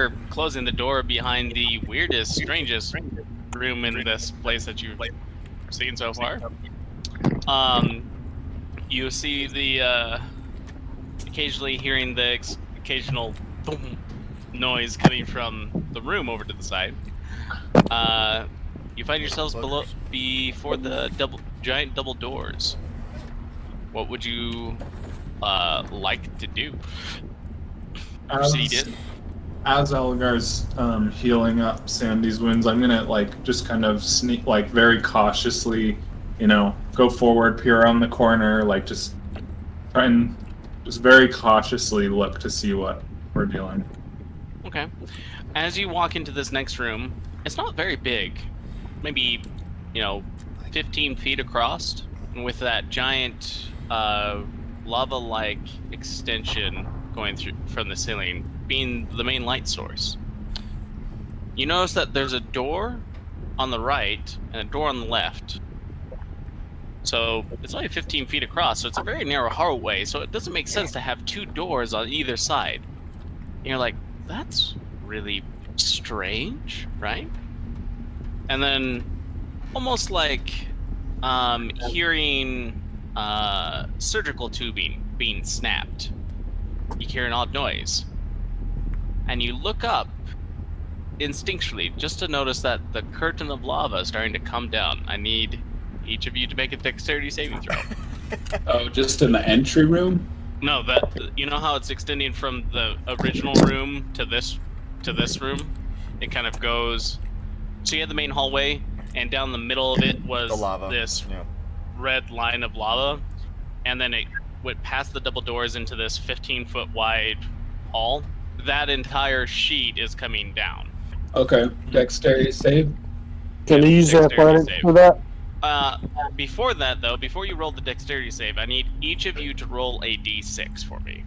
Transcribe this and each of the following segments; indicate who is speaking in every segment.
Speaker 1: you're closing the door behind the weirdest, strangest room in this place that you've seen so far, you see the occasionally hearing the occasional boom noise coming from the room over to the side. You find yourselves before the giant double doors. What would you like to do? Proceed in.
Speaker 2: As Alagar's healing up Sandy's wounds, I'm gonna just kind of sneak, very cautiously, go forward, peer around the corner, just try and just very cautiously look to see what we're dealing.
Speaker 1: Okay. As you walk into this next room, it's not very big, maybe 15 feet across, with that giant lava-like extension going through from the ceiling being the main light source. You notice that there's a door on the right and a door on the left. So it's only 15 feet across, so it's a very narrow hallway, so it doesn't make sense to have two doors on either side. And you're like, that's really strange, right? And then almost like hearing surgical tubing being snapped. You hear an odd noise. And you look up instinctually just to notice that the curtain of lava is starting to come down. I need each of you to make a dexterity saving throw.
Speaker 3: Oh, just in the entry room?
Speaker 1: No, you know how it's extending from the original room to this room? It kind of goes. So you had the main hallway, and down the middle of it was this red line of lava, and then it went past the double doors into this 15-foot wide hall. That entire sheet is coming down.
Speaker 3: Okay, dexterity save.
Speaker 4: Can you use athletics for that?
Speaker 1: Before that, though, before you roll the dexterity save, I need each of you to roll a d6 for me.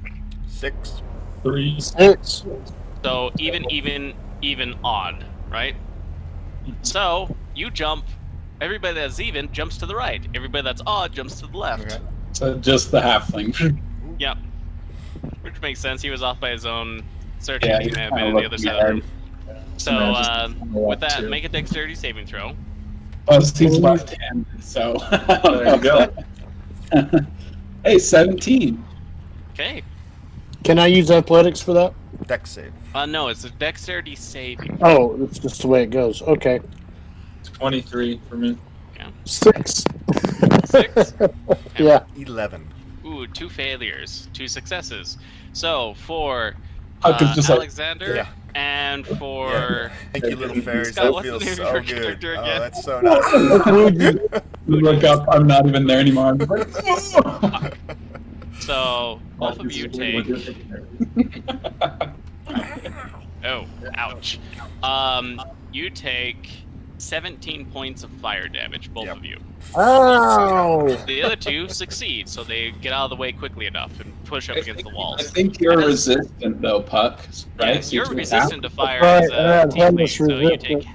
Speaker 5: 6.
Speaker 2: 3.
Speaker 4: 6.
Speaker 1: So even, odd, right? So you jump. Everybody that's even jumps to the right. Everybody that's odd jumps to the left.
Speaker 3: Okay. So just the halfling.
Speaker 1: Yep. Which makes sense. He was off by his own search.
Speaker 3: Yeah,
Speaker 1: He may have been on the other side of the room. So with that, make a dexterity saving throw.
Speaker 3: Plus, he's left-handed, so...
Speaker 2: There you go.
Speaker 3: Hey, 17.
Speaker 1: Okay.
Speaker 4: Can I use athletics for that?
Speaker 5: Dex save.
Speaker 1: No, it's a dexterity saving.
Speaker 4: Oh, it's just the way it goes. Okay.
Speaker 2: 23 for me.
Speaker 1: Yeah.
Speaker 4: 6.
Speaker 1: 6?
Speaker 4: Yeah.
Speaker 5: 11.
Speaker 1: Ooh, 2 failures, 2 successes. So for
Speaker 3: Yeah.
Speaker 1: Alexander and for
Speaker 5: Thank you, little fairies.
Speaker 1: Scott,
Speaker 5: That
Speaker 1: what's the
Speaker 5: feels
Speaker 1: name of
Speaker 5: so
Speaker 1: your
Speaker 5: good.
Speaker 1: character
Speaker 5: Oh,
Speaker 1: again?
Speaker 5: that's so nice.
Speaker 3: You look up, I'm not even there anymore. I'm like,
Speaker 1: so both of you take. Oh, ouch. You take 17 points of fire damage, both of you.
Speaker 4: Ow!
Speaker 1: The other 2 succeed, so they get out of the way quickly enough and push up against the
Speaker 3: I
Speaker 1: walls.
Speaker 3: think you're resistant, though, Puck. Right?
Speaker 1: Yes, you're
Speaker 3: So
Speaker 1: resistant to fire
Speaker 4: Right,
Speaker 1: as a
Speaker 4: yeah,
Speaker 1: teammate, so you
Speaker 4: resistant.
Speaker 1: take.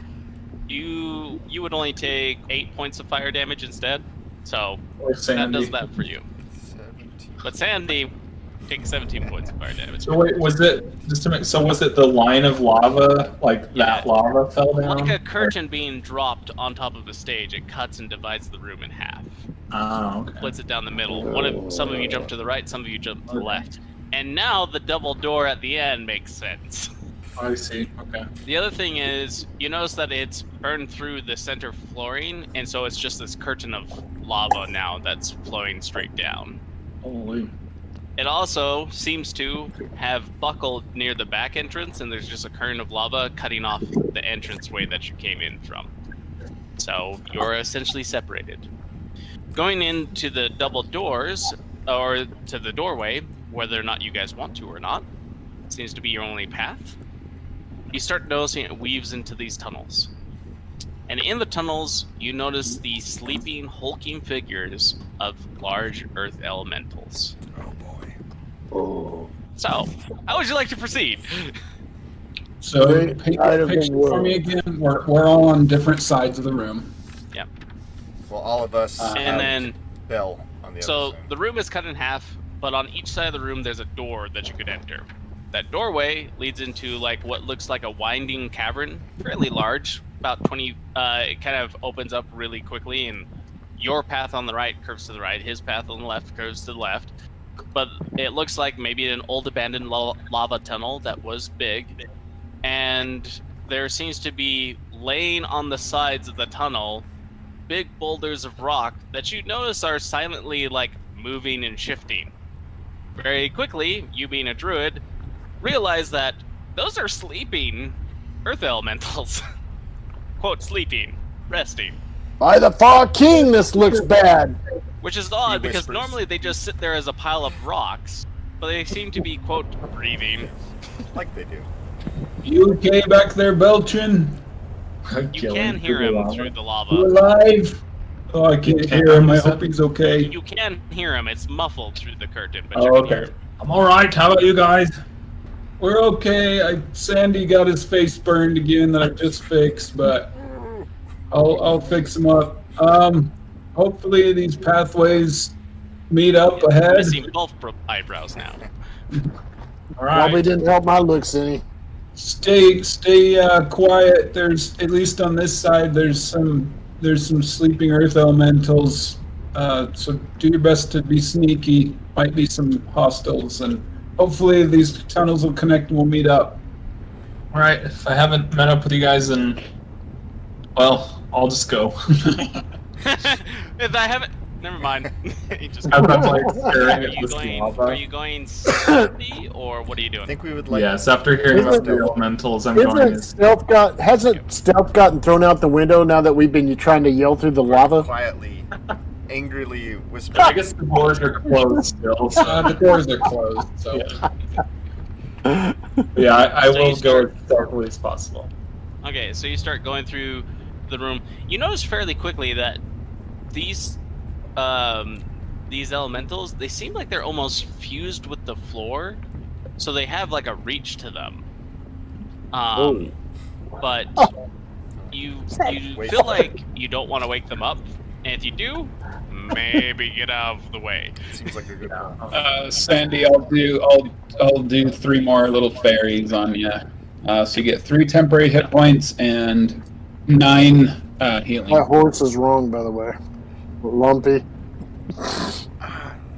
Speaker 1: You would only take 8 points of fire damage instead, so that does that for you.
Speaker 5: 17.
Speaker 1: But Sandy takes 17 points of fire damage.
Speaker 2: So wait, was it the line of lava, that lava fell down?
Speaker 1: Like a curtain being dropped on top of the stage, it cuts and divides the room in half.
Speaker 2: Oh, okay.
Speaker 1: Splits it down the middle. Some of you jump to the right, some of you jump to the left. And now the double door at the end makes sense.
Speaker 2: Oh, I see. Okay.
Speaker 1: The other thing is, you notice that it's burned through the center flooring, and so it's just this curtain of lava now that's flowing straight down.
Speaker 2: Holy.
Speaker 1: It also seems to have buckled near the back entrance, and there's just a current of lava cutting off the entranceway that you came in from. So you're essentially separated. Going into the double doors, or to the doorway, whether or not you guys want to or not, seems to be your only path. You start noticing it weaves into these tunnels. And in the tunnels, you notice the sleeping, hulking figures of large earth elementals.
Speaker 5: Oh boy.
Speaker 4: Oh.
Speaker 1: So, how would you like to proceed?
Speaker 3: So,
Speaker 4: Great
Speaker 3: paint
Speaker 4: night
Speaker 3: the
Speaker 4: of the
Speaker 3: picture for
Speaker 4: world.
Speaker 3: me again. We're all on different sides of the room.
Speaker 1: Yep.
Speaker 5: Well, all of us
Speaker 1: And
Speaker 5: have
Speaker 1: then,
Speaker 5: Bell on the
Speaker 1: so
Speaker 5: other side.
Speaker 1: the room is cut in half, but on each side of the room there's a door that you could enter. that doorway leads into like what looks like a winding cavern, fairly large, about 20. It kind of opens up really quickly, and your path on the right curves to the right, his path on the left curves to the left. But it looks like maybe an old abandoned lava tunnel that was big, and there seems to be laying on the sides of the tunnel big boulders of rock that you notice are silently like moving and shifting. Very quickly, you being a druid, realize that those are sleeping earth elementals. Quote, sleeping, resting.
Speaker 4: By the far king, this looks bad.
Speaker 1: Which is odd
Speaker 5: He
Speaker 1: because
Speaker 5: whispers.
Speaker 1: normally they just sit there as a pile of rocks, but they seem to be, quote, breathing.
Speaker 5: Like they do.
Speaker 3: You okay back there, Beltryn?
Speaker 1: You can hear him through the
Speaker 3: You
Speaker 1: lava.
Speaker 3: alive? Oh, I can't hear him. I hope he's okay.
Speaker 1: You can hear him. It's muffled through the curtain, but you
Speaker 3: Oh,
Speaker 1: can hear
Speaker 3: okay.
Speaker 1: him.
Speaker 2: I'm all right. How about you guys?
Speaker 3: We're okay. Sandy got his face burned again that I just fixed, but I'll fix him up. Hopefully these pathways meet up ahead.
Speaker 1: Missing both eyebrows now.
Speaker 2: All right.
Speaker 4: Probably didn't help my looks any.
Speaker 3: Stay quiet. There's at least on this side. There's some sleeping earth elementals. So do your best to be sneaky. Might be some hostiles, and hopefully these tunnels will connect and we'll meet up.
Speaker 2: All right. If I haven't met up with you guys, then, well, I'll just go.
Speaker 1: If I haven't, never mind. You just
Speaker 2: I'm like staring
Speaker 1: are
Speaker 2: at
Speaker 1: you
Speaker 2: this
Speaker 1: going?
Speaker 2: lava.
Speaker 1: Are you going stealthy, or what are you
Speaker 5: I
Speaker 1: doing?
Speaker 5: think we would like.
Speaker 2: Yes, after hearing
Speaker 4: Isn't-
Speaker 2: about the elementals, I'm going.
Speaker 4: Hasn't stealth gotten thrown out the window now that we've been trying to yell through the lava?
Speaker 5: Quietly, angrily whisper.
Speaker 2: I guess the doors are closed still. So.
Speaker 3: The doors are closed, so
Speaker 2: Yeah, I
Speaker 1: So you
Speaker 2: will go
Speaker 1: start-
Speaker 2: as stealthily as possible.
Speaker 1: Okay, so you start going through the room. You notice fairly quickly that these elementals, they seem like they're almost fused with the floor, so they have like a reach to them. But you
Speaker 5: Wait.
Speaker 1: feel like you don't want to wake them up, and if you do, maybe get out of the way.
Speaker 5: Seems like a good one.
Speaker 3: Sandy, I'll do 3 more little fairies on you. So you get 3 temporary hit points and 9 healing.
Speaker 4: That horse is wrong, by the way. Lumpy.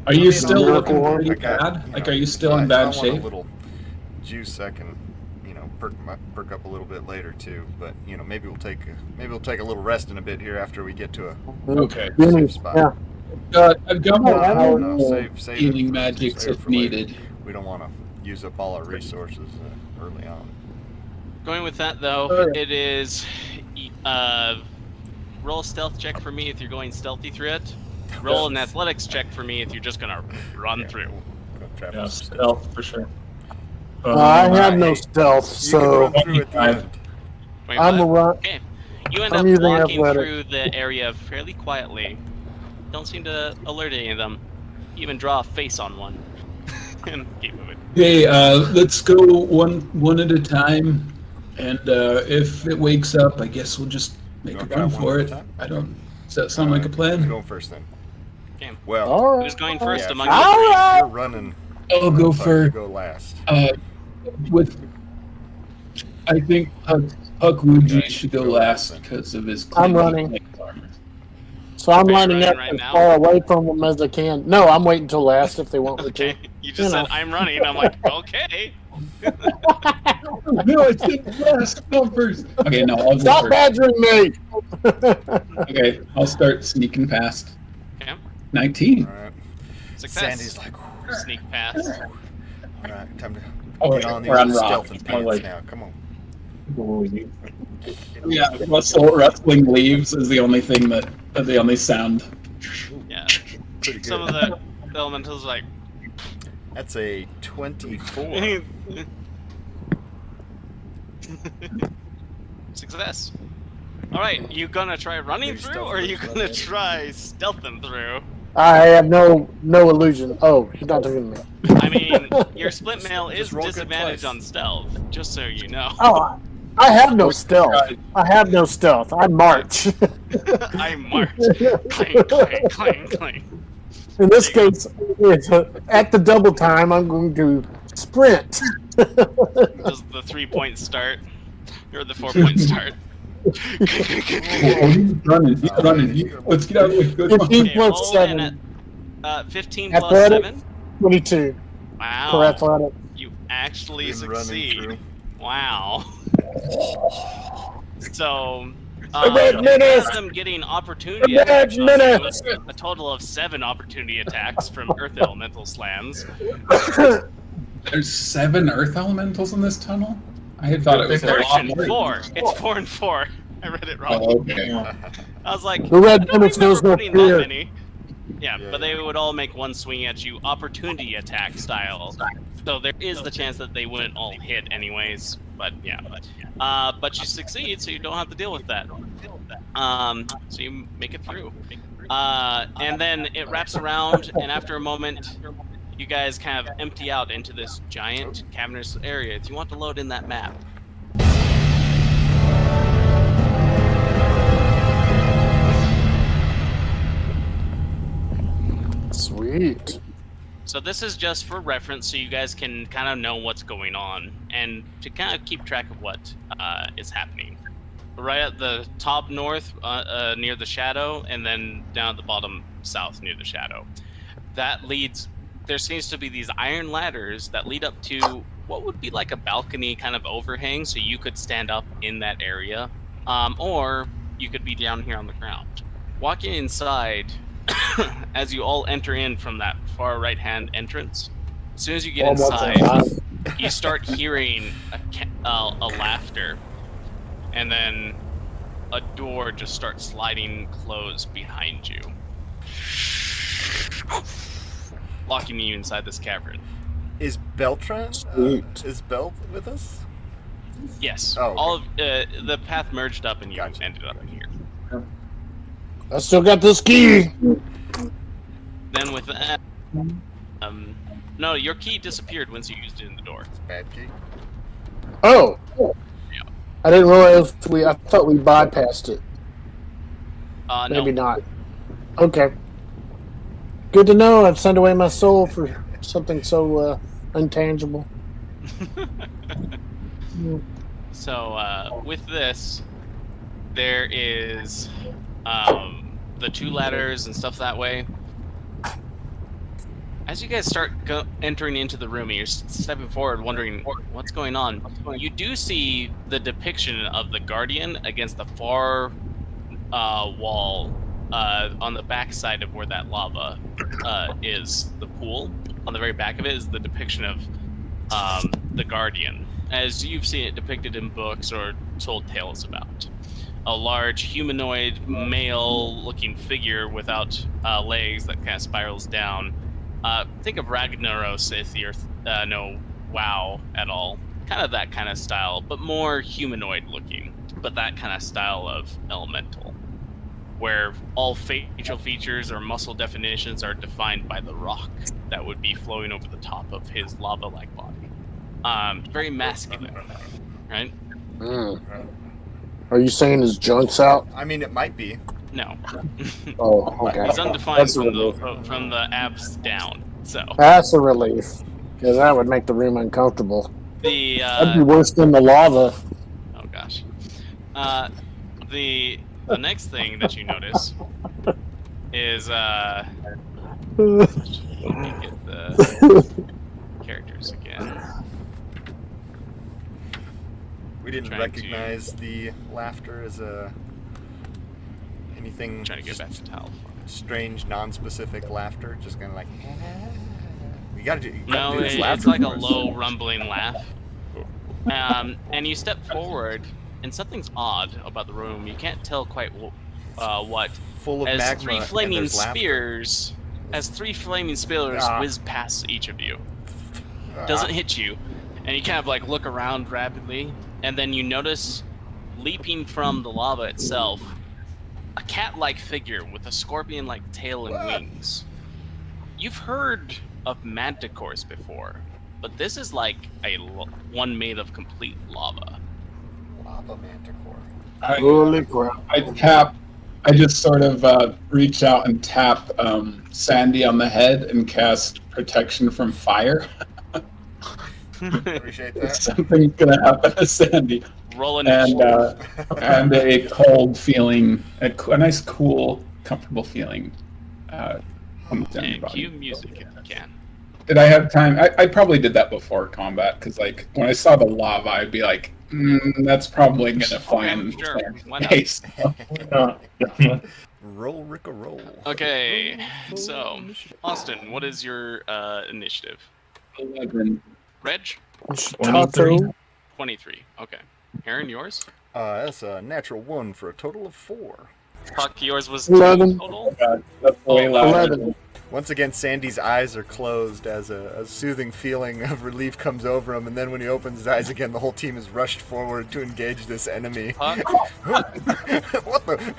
Speaker 3: Are you still
Speaker 4: Miracle
Speaker 3: looking
Speaker 4: Horn?
Speaker 3: pretty bad? Like, are you still in bad
Speaker 5: if I want
Speaker 3: shape?
Speaker 5: a little juice, I can, perk up a little bit later too. But maybe we'll take a little rest in a bit here after we get to a
Speaker 3: Okay.
Speaker 5: safe spot.
Speaker 4: Yeah.
Speaker 3: I've got more
Speaker 4: I don't
Speaker 5: No,
Speaker 3: powerful
Speaker 5: save it
Speaker 3: healing
Speaker 5: for-
Speaker 3: magics
Speaker 5: save it
Speaker 3: if
Speaker 5: for later.
Speaker 3: needed.
Speaker 5: We don't want to use up all our resources early on.
Speaker 1: Going with that though,
Speaker 4: Alright.
Speaker 1: it is roll a stealth check for me if you're going stealthy through it. Roll an athletics check for me if you're just gonna run
Speaker 5: Yeah,
Speaker 1: through.
Speaker 5: we'll go trap
Speaker 2: Yeah,
Speaker 5: up some steps.
Speaker 2: stealth for sure.
Speaker 4: I have
Speaker 5: Alright.
Speaker 4: no stealth,
Speaker 5: You can
Speaker 4: so
Speaker 5: run through at the end.
Speaker 1: Wait,
Speaker 4: I'm a
Speaker 1: what?
Speaker 4: run.
Speaker 1: Okay. You end
Speaker 4: I'm
Speaker 1: up
Speaker 4: using
Speaker 1: walking
Speaker 4: athletic.
Speaker 1: through the area fairly quietly. Don't seem to alert any of them. You even draw a face on one. And keep moving.
Speaker 3: Okay, let's go one at a time, and if it wakes up, I guess we'll just make
Speaker 5: You
Speaker 3: a
Speaker 5: wanna
Speaker 3: run
Speaker 5: try
Speaker 3: for
Speaker 5: one
Speaker 3: it.
Speaker 5: at a time?
Speaker 3: I don't. Does that sound like a
Speaker 5: Who's
Speaker 3: plan?
Speaker 5: going first then?
Speaker 1: Okay.
Speaker 5: Well,
Speaker 4: All right.
Speaker 1: Who's going first
Speaker 5: yeah,
Speaker 1: among
Speaker 5: if
Speaker 1: the
Speaker 4: All
Speaker 1: three?
Speaker 4: right.
Speaker 5: you're running.
Speaker 3: I'll go
Speaker 5: Puck,
Speaker 3: for
Speaker 5: you go last.
Speaker 3: with. I think Puckweudgi
Speaker 5: Okay,
Speaker 3: should go
Speaker 5: go
Speaker 3: last
Speaker 5: then.
Speaker 3: because of his.
Speaker 4: I'm
Speaker 3: clingy
Speaker 4: running.
Speaker 3: leg armor.
Speaker 4: So I'm
Speaker 1: Are you
Speaker 4: lining up
Speaker 1: running right
Speaker 4: as
Speaker 1: now?
Speaker 4: far away from them as I can. No, I'm waiting till last if they want me to.
Speaker 1: Okay. You just
Speaker 4: You
Speaker 1: said
Speaker 4: know.
Speaker 1: I'm running. I'm like, okay.
Speaker 3: No, I said last. Go first. Okay, no, I'll go
Speaker 4: Stop
Speaker 3: first.
Speaker 4: badgering me!
Speaker 3: Okay, I'll start sneaking past.
Speaker 1: Okay.
Speaker 3: 19.
Speaker 5: All right.
Speaker 1: Success.
Speaker 5: Sandy's like,
Speaker 1: Sneak past.
Speaker 5: all right, time to
Speaker 3: Oh,
Speaker 5: get on the
Speaker 3: we're on
Speaker 5: old
Speaker 3: rock.
Speaker 5: stealth and
Speaker 3: It's more
Speaker 5: pants
Speaker 3: like-
Speaker 5: now. Come on.
Speaker 3: Yeah, rustling leaves is the only thing the only sound.
Speaker 1: Yeah.
Speaker 5: Pretty good.
Speaker 1: Some of the elementals are like,
Speaker 5: That's a 24.
Speaker 1: Success. Alright, you gonna try running
Speaker 5: Maybe
Speaker 1: through,
Speaker 5: stealth
Speaker 1: or are you
Speaker 5: first,
Speaker 1: gonna
Speaker 5: okay.
Speaker 1: try stealthing through?
Speaker 4: I have no illusion. Oh, he's not talking to me.
Speaker 1: I mean, your split mail is
Speaker 5: Just roll good
Speaker 1: disadvantaged
Speaker 5: twice.
Speaker 1: on stealth, just so you know.
Speaker 4: Oh, I have no stealth. I have no stealth. I march.
Speaker 1: I march. Clang, clang, clang, clang.
Speaker 4: In this case, it's at the double time, I'm going to sprint.
Speaker 1: Does the 3-point start or the 4-point start?
Speaker 3: Oh, he's running. He's running. Let's get out of the way.
Speaker 4: 15
Speaker 1: Okay,
Speaker 4: plus
Speaker 1: roll
Speaker 4: 7.
Speaker 1: 15 plus
Speaker 4: Athletic?
Speaker 1: 7.
Speaker 4: 22
Speaker 1: Wow.
Speaker 4: for athletic.
Speaker 1: You actually
Speaker 5: Been running
Speaker 1: succeed.
Speaker 5: through.
Speaker 1: Wow. So,
Speaker 4: Red menace!
Speaker 1: as them getting opportunity
Speaker 4: Red
Speaker 1: attacks on
Speaker 4: menace!
Speaker 1: you, a total of 7 opportunity attacks from Earth Elemental slams.
Speaker 3: There's 7 Earth Elementals in this tunnel? I had thought it was a lot
Speaker 1: Correction,
Speaker 3: more.
Speaker 1: 4. It's 4 and 4. I read it wrong.
Speaker 3: Oh, okay.
Speaker 1: I was like,
Speaker 4: The red
Speaker 1: I don't
Speaker 4: menace knows
Speaker 1: remember
Speaker 4: no
Speaker 1: putting that
Speaker 4: fear.
Speaker 1: many. Yeah,
Speaker 5: Yeah,
Speaker 1: but they would all make one swing at you, opportunity attack style. So there is the chance that they wouldn't all hit anyways. But yeah, but you succeed, so you don't have to deal with that. So you make it through. And then it wraps around, and after a moment, you guys kind of empty out into this giant cavernous area. If you want to load in that map.
Speaker 4: Sweet.
Speaker 1: So this is just for reference, so you guys can kind of know what's going on, and to kind of keep track of what is happening. Right at the top north, near the shadow, and then down at the bottom south near the shadow. That leads. There seems to be these iron ladders that lead up to what would be like a balcony kind of overhang, so you could stand up in that area, or you could be down here on the ground. Walking inside. As you all enter in from that far right-hand entrance, as soon as you get inside, you start hearing a laughter, and then a door just starts sliding closed behind you, locking you inside this cavern.
Speaker 5: Is Beltryn?
Speaker 4: Sweet.
Speaker 5: Is Belt with us?
Speaker 1: Yes,
Speaker 5: Oh, okay.
Speaker 1: all of the path merged up, and you
Speaker 5: Gotcha.
Speaker 1: ended up in here.
Speaker 4: I still got this key.
Speaker 1: Then with that, no, your key disappeared once you used it in the door.
Speaker 5: Bad key.
Speaker 4: Oh.
Speaker 1: Yeah.
Speaker 4: I didn't realize I thought we bypassed it. Maybe
Speaker 1: No.
Speaker 4: not. Okay. Good to know. I've sent away my soul for something so intangible.
Speaker 1: So with this, there is the 2 ladders and stuff that way. As you guys start entering into the room, and you're stepping forward, wondering what's going on. You do see the depiction of the Guardian against the far wall on the back side of where that lava is. The pool on the very back of it is the depiction of the Guardian, as you've seen it depicted in books or told tales about. A large humanoid male-looking figure without legs that kind of spirals down. Think of Ragnaros if you're no WoW at all. Kind of that kind of style, but more humanoid-looking. But that kind of style of elemental, where all facial features or muscle definitions are defined by the rock that would be flowing over the top of his lava-like body. Very masculine, right?
Speaker 4: Are you saying his junk's out?
Speaker 5: I mean, it might be.
Speaker 1: No.
Speaker 4: Oh, okay.
Speaker 1: He's undefined
Speaker 4: That's a
Speaker 1: from
Speaker 4: relief.
Speaker 1: the abs down. So
Speaker 4: That's a relief, because that would make the room uncomfortable.
Speaker 1: the
Speaker 4: That'd be worse than the lava.
Speaker 1: oh gosh, the next thing that you notice is let me get the characters again.
Speaker 5: We didn't
Speaker 1: Trying
Speaker 5: recognize the laughter as anything.
Speaker 1: Trying to get back to Tal.
Speaker 5: Strange, non-specific laughter, just kind of like. You gotta do.
Speaker 1: No,
Speaker 5: this
Speaker 1: it's
Speaker 5: laughter
Speaker 1: like a
Speaker 5: for us.
Speaker 1: low rumbling laugh. And you step forward, and something's odd about the room. You can't tell quite what.
Speaker 5: Full of
Speaker 1: As
Speaker 5: magma.
Speaker 1: 3
Speaker 5: and
Speaker 1: flaming
Speaker 5: there's laughter.
Speaker 1: spears,
Speaker 5: Ah.
Speaker 1: whiz past each of you. Doesn't hit you, and you kind of like look around rapidly, and then you notice leaping from the lava itself a cat-like figure with a scorpion-like tail and wings. You've heard of manticores before, but this is like one made of complete lava.
Speaker 5: Lava manticore.
Speaker 4: Holy crap.
Speaker 3: I just sort of reach out and tap Sandy on the head and cast protection from fire.
Speaker 5: Appreciate that.
Speaker 3: Something's gonna happen to Sandy.
Speaker 1: Roll
Speaker 3: And
Speaker 1: initiative.
Speaker 3: and a cold feeling, a nice, cool, comfortable feeling. Comes down your
Speaker 1: And
Speaker 3: body.
Speaker 1: cue music if you can.
Speaker 3: Did I have time? I probably did that before combat because, like, when I saw the lava, I'd be like, "That's probably gonna find
Speaker 1: sure. Why not?
Speaker 3: face."
Speaker 5: Roll, Rick, a roll.
Speaker 1: Okay, so Austin, what is your initiative?
Speaker 3: 11.
Speaker 1: Reg?
Speaker 4: Tato.
Speaker 1: 23. Okay. Aaron, yours?
Speaker 5: That's a natural 1 for a total of 4.
Speaker 1: Puck, yours was 2
Speaker 4: 11.
Speaker 1: total.
Speaker 3: God, that's way louder.
Speaker 4: 11.
Speaker 5: Once again, Sandy's eyes are closed as a soothing feeling of relief comes over him, and then when he opens his eyes again, the whole team is rushed forward to engage this enemy.
Speaker 1: Puck?
Speaker 5: What the?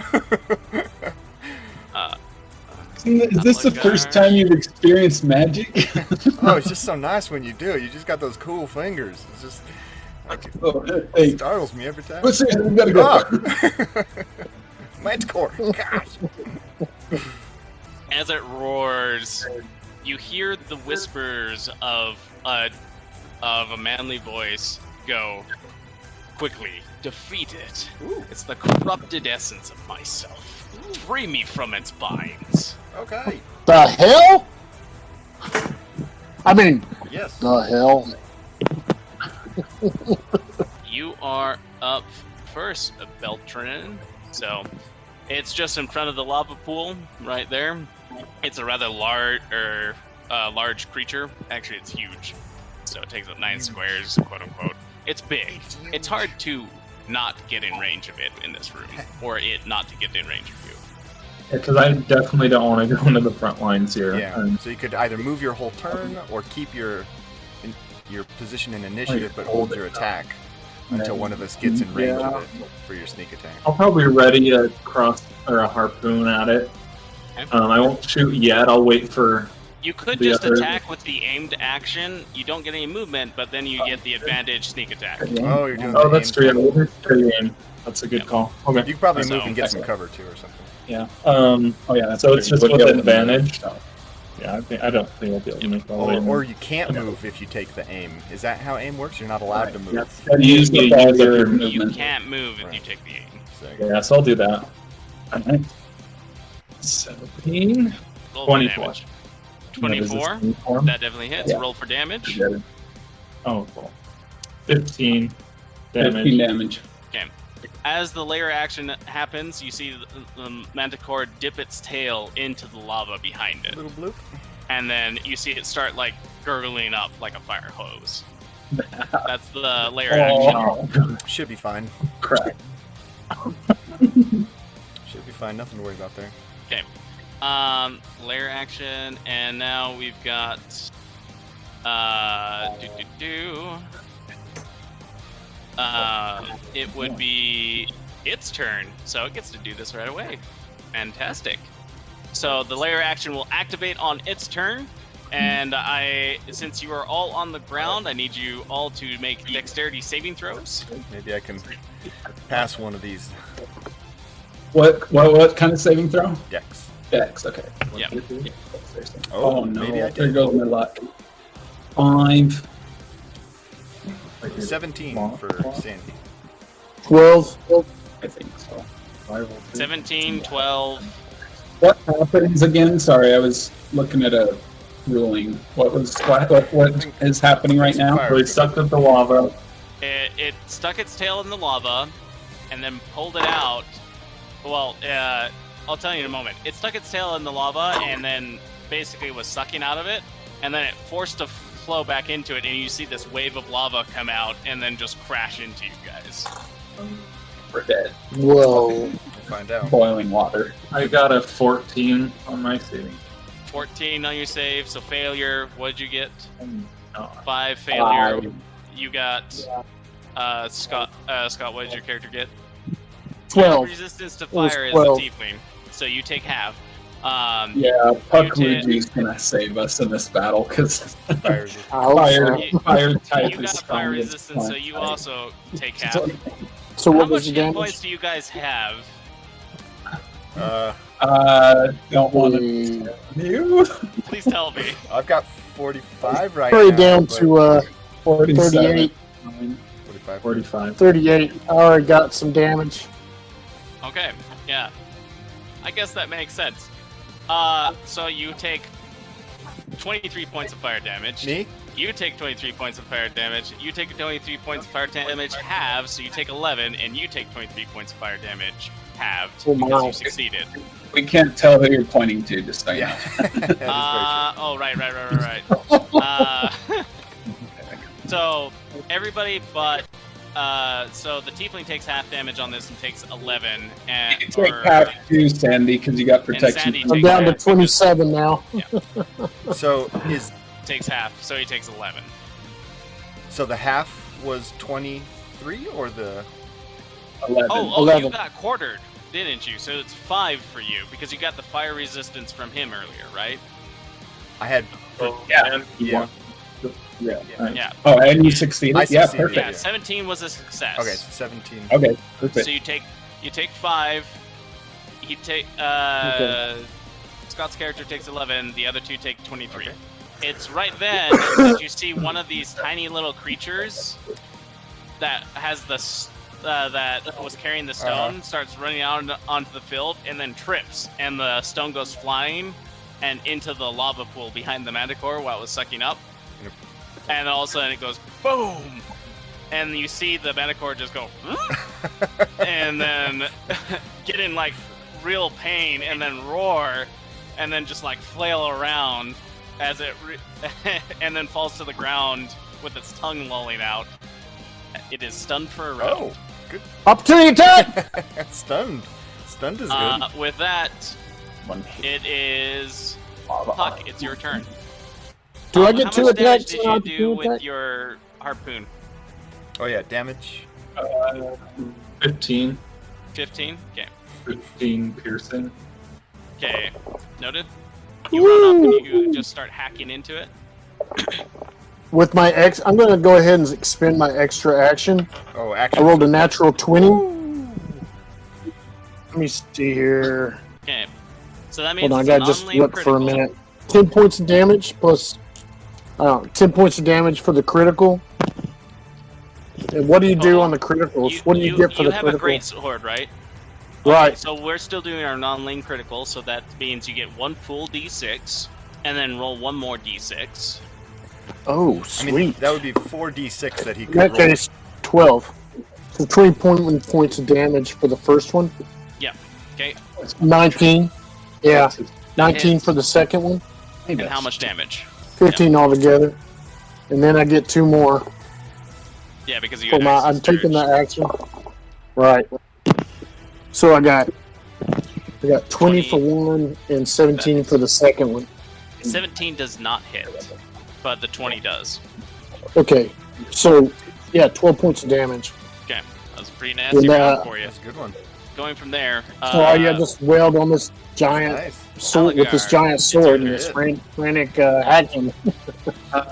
Speaker 3: Is this the first time you've experienced magic?
Speaker 5: Oh, it's just so nice when you do. You just got those cool fingers. It's just like,
Speaker 3: Oh, hey,
Speaker 5: it startles me every time.
Speaker 3: let's see, we gotta go.
Speaker 5: Ah! Manticore, gosh.
Speaker 1: As it roars, you hear the whispers of a manly voice go, "Quickly, defeat it. It's the corrupted essence of myself. Free me from its binds."
Speaker 5: Okay.
Speaker 4: The hell? I mean,
Speaker 5: Yes.
Speaker 4: the hell?
Speaker 1: You are up first, Beltryn. So, it's just in front of the lava pool, right there. It's a rather large creature. Actually, it's huge. So it takes up 9 squares, quote unquote. It's big. It's hard to not get in range of it in this room, or it not to get in range of you.
Speaker 2: Because I definitely don't want to go into the front lines here.
Speaker 5: Yeah. So you could either move your whole turn or keep your position in initiative, but hold your attack until one of us gets in range of it for your sneak attack.
Speaker 2: I'll probably ready a cross or a harpoon at it.
Speaker 1: Okay.
Speaker 2: I won't shoot yet. I'll wait for.
Speaker 1: You could
Speaker 2: The
Speaker 1: just
Speaker 2: other-
Speaker 1: attack with the aimed action. You don't get any movement, but then you get the advantage sneak attack.
Speaker 5: Oh, you're doing
Speaker 2: Oh,
Speaker 5: the
Speaker 2: that's
Speaker 5: aim
Speaker 2: true. Yeah,
Speaker 5: thing.
Speaker 2: we'll do straight aim. That's a good
Speaker 1: Yep.
Speaker 2: call. Okay.
Speaker 5: You could probably
Speaker 1: So-
Speaker 5: move and get some cover too, or something.
Speaker 2: Yeah. Oh yeah. So it's just with advantage. Yeah, I don't think we'll be able to make all the way.
Speaker 5: Or you can't move if you take the aim. Is that how aim works? You're not allowed to move.
Speaker 2: Yeah, usually
Speaker 3: Use up your
Speaker 2: your
Speaker 1: You
Speaker 3: movement.
Speaker 1: can't move if
Speaker 5: Right.
Speaker 1: you take the aim.
Speaker 5: So,
Speaker 2: Yeah, so I'll do that. Alright. 17.
Speaker 1: Roll for
Speaker 2: 24.
Speaker 1: damage.
Speaker 2: Yeah,
Speaker 1: 24.
Speaker 2: resistant form.
Speaker 1: That definitely hits.
Speaker 2: Yeah.
Speaker 1: Roll for damage.
Speaker 2: Oh, cool. 15 damage.
Speaker 3: 15 damage.
Speaker 1: As the layer action happens, you see the manticore dip its tail into the lava behind it.
Speaker 5: little bloop.
Speaker 1: And then you see it start like gurgling up like a fire hose. That's the layer action.
Speaker 2: Oh,
Speaker 5: Should be fine.
Speaker 2: crap.
Speaker 5: Should be fine. Nothing to worry about there.
Speaker 1: Layer action, and now we've got it would be its turn, so it gets to do this right away. Fantastic. So the layer action will activate on its turn, and since you are all on the ground, I need you all to make dexterity saving throws.
Speaker 5: Maybe I can pass one of these
Speaker 3: What kind of saving throw?
Speaker 5: decks.
Speaker 3: Dex, okay.
Speaker 1: Yeah.
Speaker 5: Oh,
Speaker 3: no,
Speaker 5: maybe I
Speaker 3: there
Speaker 5: did.
Speaker 3: goes my luck. 5.
Speaker 5: 17 for Sandy.
Speaker 4: 12.
Speaker 3: I think so.
Speaker 1: 17, 12.
Speaker 3: What happens again? Sorry, I was looking at a ruling. What is happening right now?
Speaker 5: Fire.
Speaker 2: So he's stuck with the lava.
Speaker 1: It stuck its tail in the lava, and then pulled it out. Well, I'll tell you in a moment. It stuck its tail in the lava, and then basically was sucking out of it, and then it forced to flow back into it, and you see this wave of lava come out, and then just crash into you guys.
Speaker 3: We're dead.
Speaker 4: Whoa.
Speaker 5: We'll find out.
Speaker 3: Boiling water.
Speaker 2: I got a 14 on my saving.
Speaker 1: 14 on your save, so failure. What did you get?
Speaker 2: No,
Speaker 1: 5 failure.
Speaker 3: 5.
Speaker 1: You got Scott. Scott, what did your character get?
Speaker 4: 12.
Speaker 1: Resistance to
Speaker 4: was
Speaker 1: fire is
Speaker 4: 12.
Speaker 1: a tiefling, so you take half.
Speaker 3: Yeah, Puckweudgi's gonna save us in this battle because
Speaker 5: Fire resistance.
Speaker 4: I hope
Speaker 3: fire,
Speaker 1: You-
Speaker 3: fire type
Speaker 1: You
Speaker 3: is
Speaker 1: got
Speaker 3: strong
Speaker 1: fire
Speaker 3: against
Speaker 1: resistance, so
Speaker 3: plant
Speaker 1: you
Speaker 3: type.
Speaker 1: also take half.
Speaker 4: so.
Speaker 1: How
Speaker 4: So what
Speaker 1: much
Speaker 4: was the
Speaker 1: hit
Speaker 4: damage?
Speaker 1: points do you guys have?
Speaker 3: Don't want to
Speaker 4: Mm,
Speaker 3: you.
Speaker 1: Please tell me.
Speaker 5: I've got 45 right
Speaker 4: Hurry
Speaker 5: now.
Speaker 4: down
Speaker 5: but
Speaker 4: to
Speaker 3: 47.
Speaker 5: 45.
Speaker 2: 45.
Speaker 4: 38. I already got some damage.
Speaker 1: Okay, yeah. I guess that makes sense. So you take 23 points of fire damage.
Speaker 5: Me?
Speaker 1: You take 23 points of fire damage. You take 23 points of fire damage halved, so you take 11, and you take 23 points of fire damage halved
Speaker 4: Oh,
Speaker 1: because
Speaker 4: my.
Speaker 1: you succeeded.
Speaker 3: We can't tell who you're pointing to, just so you know.
Speaker 5: Yeah. That is very true.
Speaker 1: Oh, right. So everybody but so the tiefling takes half damage on this and takes 11, and
Speaker 3: You take half too, Sandy, because you got protection.
Speaker 1: Sandy
Speaker 4: I'm
Speaker 1: takes
Speaker 4: down to
Speaker 1: half
Speaker 4: 27 now.
Speaker 5: So
Speaker 1: takes half, so he takes 11.
Speaker 5: so the half was 23 or the
Speaker 3: 11.
Speaker 1: Oh,
Speaker 4: 11.
Speaker 1: you got quartered, didn't you? So it's 5 for you because you got the fire resistance from him earlier, right?
Speaker 5: I had
Speaker 3: Yeah.
Speaker 5: yeah.
Speaker 3: Yeah. Right.
Speaker 1: Yeah.
Speaker 3: Oh, and you succeeded?
Speaker 5: I
Speaker 3: Yeah,
Speaker 5: succeeded.
Speaker 3: perfect.
Speaker 1: Yeah, 17 was a success.
Speaker 5: Okay, so 17.
Speaker 3: Okay, perfect.
Speaker 1: So you take 5. He take
Speaker 4: Okay.
Speaker 1: Scott's character takes 11. The other two take 23.
Speaker 5: Okay.
Speaker 1: It's right then that you see one of these tiny little creatures that has that was carrying the stone starts running out onto the field and then trips, and the stone goes flying and into the lava pool behind the manticore while it was sucking up.
Speaker 5: Yep.
Speaker 1: And all of a sudden it goes boom, and you see the manticore just go and then get in like real pain and then roar and then just like flail around as it and then falls to the ground with its tongue lolling out. It is stunned for a round.
Speaker 5: Oh, good.
Speaker 4: Opportunity attack!
Speaker 5: Stunned. Stunned is good.
Speaker 1: With that,
Speaker 3: One hit.
Speaker 1: it is Puck. It's your turn.
Speaker 4: Do I get
Speaker 1: how
Speaker 4: 2
Speaker 1: much damage
Speaker 4: attacks?
Speaker 1: did
Speaker 4: and
Speaker 1: you do
Speaker 4: opportunity
Speaker 1: with
Speaker 4: attack?
Speaker 1: your harpoon?
Speaker 5: Oh yeah, damage.
Speaker 2: 15.
Speaker 1: 15. Okay.
Speaker 2: 15 piercing.
Speaker 1: Okay. Noted. You run up and you just start hacking into it.
Speaker 4: With my I'm going to go ahead and expend my extra action.
Speaker 5: Oh,
Speaker 4: I
Speaker 5: action.
Speaker 4: rolled a natural 20. Let me see here.
Speaker 1: Okay. So that means
Speaker 4: Hold on, I
Speaker 1: it's a
Speaker 4: gotta just
Speaker 1: non-lane
Speaker 4: look for a
Speaker 1: critical.
Speaker 4: minute. 10 points of damage plus 10 points of damage for the critical. And what do you do on the criticals? What do you get for
Speaker 1: you
Speaker 4: the
Speaker 1: have
Speaker 4: critical?
Speaker 1: a great sword, right?
Speaker 4: Right.
Speaker 1: Okay, so we're still doing our non-lane critical, so that means you get 1 full d6, and then roll 1 more d6.
Speaker 4: Oh,
Speaker 5: I
Speaker 4: sweet.
Speaker 5: mean, that would be 4d6 that he
Speaker 4: In
Speaker 5: could
Speaker 4: that
Speaker 5: roll.
Speaker 4: case, 12. So 20 points of damage for the first one.
Speaker 1: Yeah. Okay.
Speaker 4: 19. Yeah. 19
Speaker 1: hits.
Speaker 4: for the second one.
Speaker 1: And how much damage?
Speaker 4: 15 altogether. And then I get 2 more.
Speaker 1: Yeah, because you
Speaker 4: For
Speaker 1: got
Speaker 4: my,
Speaker 1: access
Speaker 4: I'm taking
Speaker 1: surge.
Speaker 4: that action. Right. So I got 20 for one and 17 for the second one.
Speaker 1: 17 does not hit, but the 20 does.
Speaker 4: Okay. So, yeah, 12 points of damage.
Speaker 1: Okay. That was a pretty nasty
Speaker 4: And,
Speaker 1: round for you.
Speaker 5: That's a good one.
Speaker 1: Going from there.
Speaker 4: So I just wailed on this giant
Speaker 5: Nice.
Speaker 4: sword with this
Speaker 1: Alagar,
Speaker 4: giant
Speaker 1: it's
Speaker 4: sword
Speaker 1: your
Speaker 4: and this
Speaker 5: turn.
Speaker 4: frantic hacking.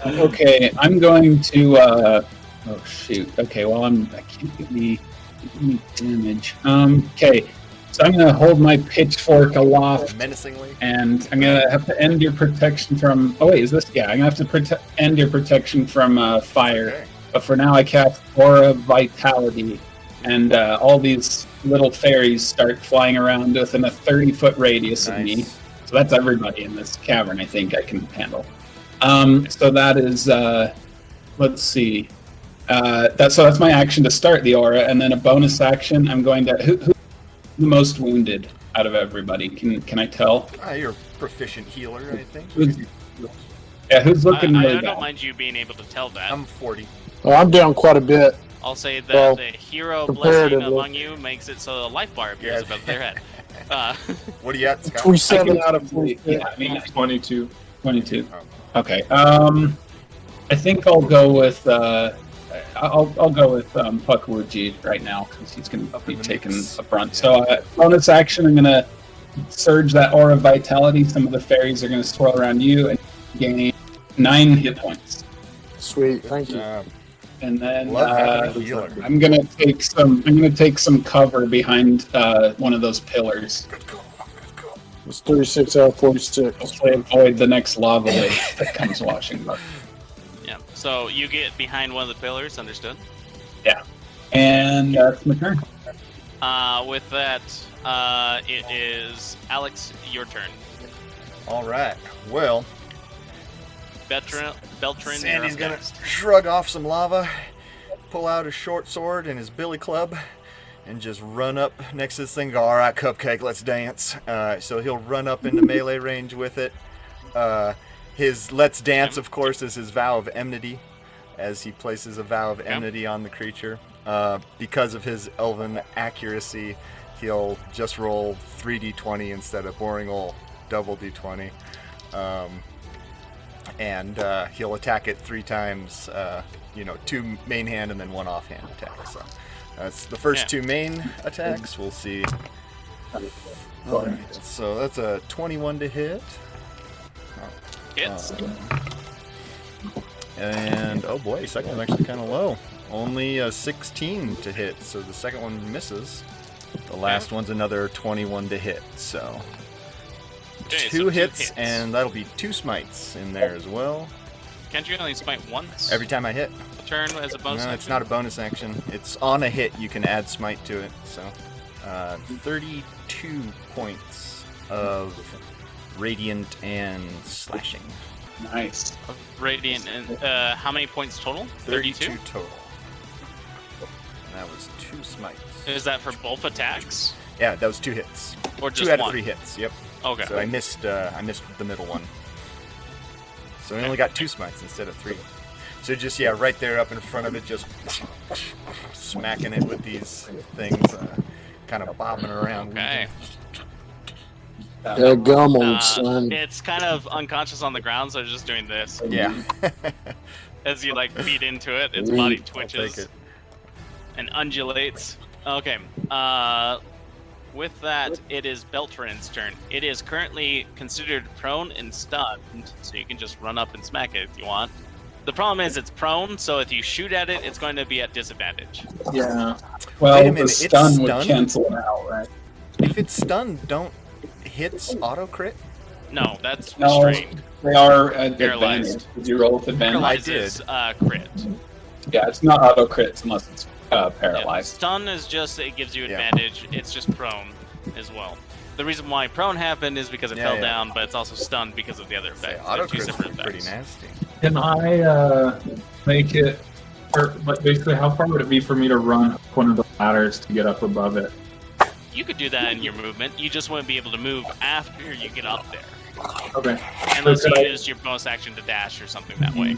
Speaker 3: Okay, I'm going to. Oh shoot. Okay, well I can't give me damage. Okay, so I'm gonna hold my pitchfork aloft,
Speaker 5: Menacingly.
Speaker 3: and I'm gonna have to end your protection from. Oh wait, is this? Yeah, I'm gonna have to end your protection from fire.
Speaker 5: Okay.
Speaker 3: But for now, I cast Aura Vitality, and all these little fairies start flying around within a 30-foot radius of me.
Speaker 5: Nice.
Speaker 3: So that's everybody in this cavern. I think I can handle. So that is. Let's see. That's my action to start the aura, and then a bonus action. I'm going to who's the most wounded out of everybody? Can I tell?
Speaker 5: You're a proficient healer, I think.
Speaker 3: Who's looking
Speaker 1: I
Speaker 3: really
Speaker 1: don't
Speaker 3: bad?
Speaker 1: mind you being able to tell that.
Speaker 5: I'm 40.
Speaker 4: Well, I'm down quite a bit.
Speaker 1: I'll say that
Speaker 4: Well,
Speaker 1: the hero blessing
Speaker 4: comparatively.
Speaker 1: among you makes it so the life bar appears
Speaker 5: Yeah.
Speaker 1: above their head.
Speaker 5: What are you at, Scott?
Speaker 4: 27
Speaker 3: I
Speaker 4: out of
Speaker 3: can-
Speaker 4: 40.
Speaker 3: yeah, I mean,
Speaker 2: 22.
Speaker 3: 22.
Speaker 5: Oh.
Speaker 3: Okay. I think I'll go with I'll go with Puckweudgi right now because he's going to
Speaker 5: Up
Speaker 3: be
Speaker 5: in the
Speaker 3: taking
Speaker 5: mix.
Speaker 3: the brunt. So bonus action, I'm going to surge that aura of vitality. Some of the fairies are going to swirl around you and gain 9 hit points.
Speaker 4: Sweet, thank you.
Speaker 3: And then
Speaker 5: Love having a healer.
Speaker 3: I'm going to take some cover behind one of those pillars.
Speaker 4: It's 36 out of 46.
Speaker 3: Hopefully avoid the next lava wave that comes washing by.
Speaker 1: Yeah. So you get behind one of the pillars. Understood.
Speaker 3: And that's my turn.
Speaker 1: With that, it is Alex. Your turn.
Speaker 5: All right. Well,
Speaker 1: Beltryn.
Speaker 5: Sandy's
Speaker 1: you're
Speaker 5: gonna
Speaker 1: up next.
Speaker 5: shrug off some lava, pull out his short sword and his billy club, and just run up next to this thing. Go, all right, Cupcake, let's dance. So he'll run up into melee range with it. His let's dance, of course, is his vow of enmity, as he places a vow of enmity on the creature. Because of his elven accuracy, he'll just roll 3d20 instead of boring old double d20. And he'll attack it 3 times, 2 main hand and then 1 offhand attack. So that's the first 2 main attacks. We'll see. All right, so that's a 21 to hit.
Speaker 1: Hits.
Speaker 5: And oh boy, second one's actually kind of low. Only a 16 to hit, so the second one misses. The last one's another 21 to hit, so
Speaker 1: Okay,
Speaker 5: two
Speaker 1: so
Speaker 5: hits, and that'll be 2 smites in there as well.
Speaker 1: Can't you only smite once?
Speaker 5: Every time I hit.
Speaker 1: A turn as a bonus
Speaker 5: No,
Speaker 1: action?
Speaker 5: it's not a bonus action. It's on a hit, you can add smite to it. So, 32 points of radiant and slashing.
Speaker 3: Nice.
Speaker 1: Radiant, and how many points total?
Speaker 5: 32 total. And that was 2 smites.
Speaker 1: Is that for both attacks?
Speaker 5: Yeah, that was 2 hits.
Speaker 1: Or just
Speaker 5: 2 out of
Speaker 1: one?
Speaker 5: 3 hits. Yep.
Speaker 1: Okay.
Speaker 5: So I missed the middle one. So I only got 2 smites instead of 3. So just right there up in front of it, just smacking it with these things, kind of bobbing around.
Speaker 1: Okay.
Speaker 4: Yeah, gum, old son.
Speaker 1: It's kind of unconscious on the ground, so it's just doing this.
Speaker 5: Yeah.
Speaker 1: As you beat into it, its body
Speaker 5: I'll
Speaker 1: twitches
Speaker 5: take it.
Speaker 1: and undulates. Okay. With that, it is Beltryn's turn. It is currently considered prone and stunned, so you can just run up and smack it if you want. The problem is it's prone, so if you shoot at it, it's going to be at disadvantage.
Speaker 2: Yeah.
Speaker 3: Well,
Speaker 5: Wait a minute,
Speaker 3: the
Speaker 5: it's
Speaker 3: stun would
Speaker 5: stunned?
Speaker 3: cancel it out, right?
Speaker 5: If it's stunned, don't hits auto crit?
Speaker 1: No, that's
Speaker 3: No,
Speaker 1: restrained.
Speaker 3: they are at
Speaker 1: Paralyzed.
Speaker 3: advantage. Did you roll with advantage?
Speaker 1: Paralyzed
Speaker 5: did.
Speaker 1: is crit.
Speaker 3: Yeah, it's not auto crits unless it's
Speaker 1: Yeah,
Speaker 3: paralyzed.
Speaker 1: stun is just, it gives you
Speaker 5: Yeah.
Speaker 1: advantage. It's just prone as well. The reason why prone happened is because it
Speaker 5: Yeah,
Speaker 1: fell
Speaker 5: yeah.
Speaker 1: down, but it's also stunned because of the other
Speaker 5: Say,
Speaker 1: effect.
Speaker 5: auto
Speaker 1: They're two
Speaker 5: crit's
Speaker 1: separate
Speaker 5: pretty
Speaker 1: effects.
Speaker 5: nasty.
Speaker 2: Can I make it, or basically, how far would it be for me to run up one of the ladders to get up above it?
Speaker 1: You could do that in your movement. You just wouldn't be able to move after you get up there.
Speaker 2: Okay.
Speaker 1: Unless
Speaker 2: So
Speaker 1: you
Speaker 2: could I-
Speaker 1: use your bonus action to dash or something that way.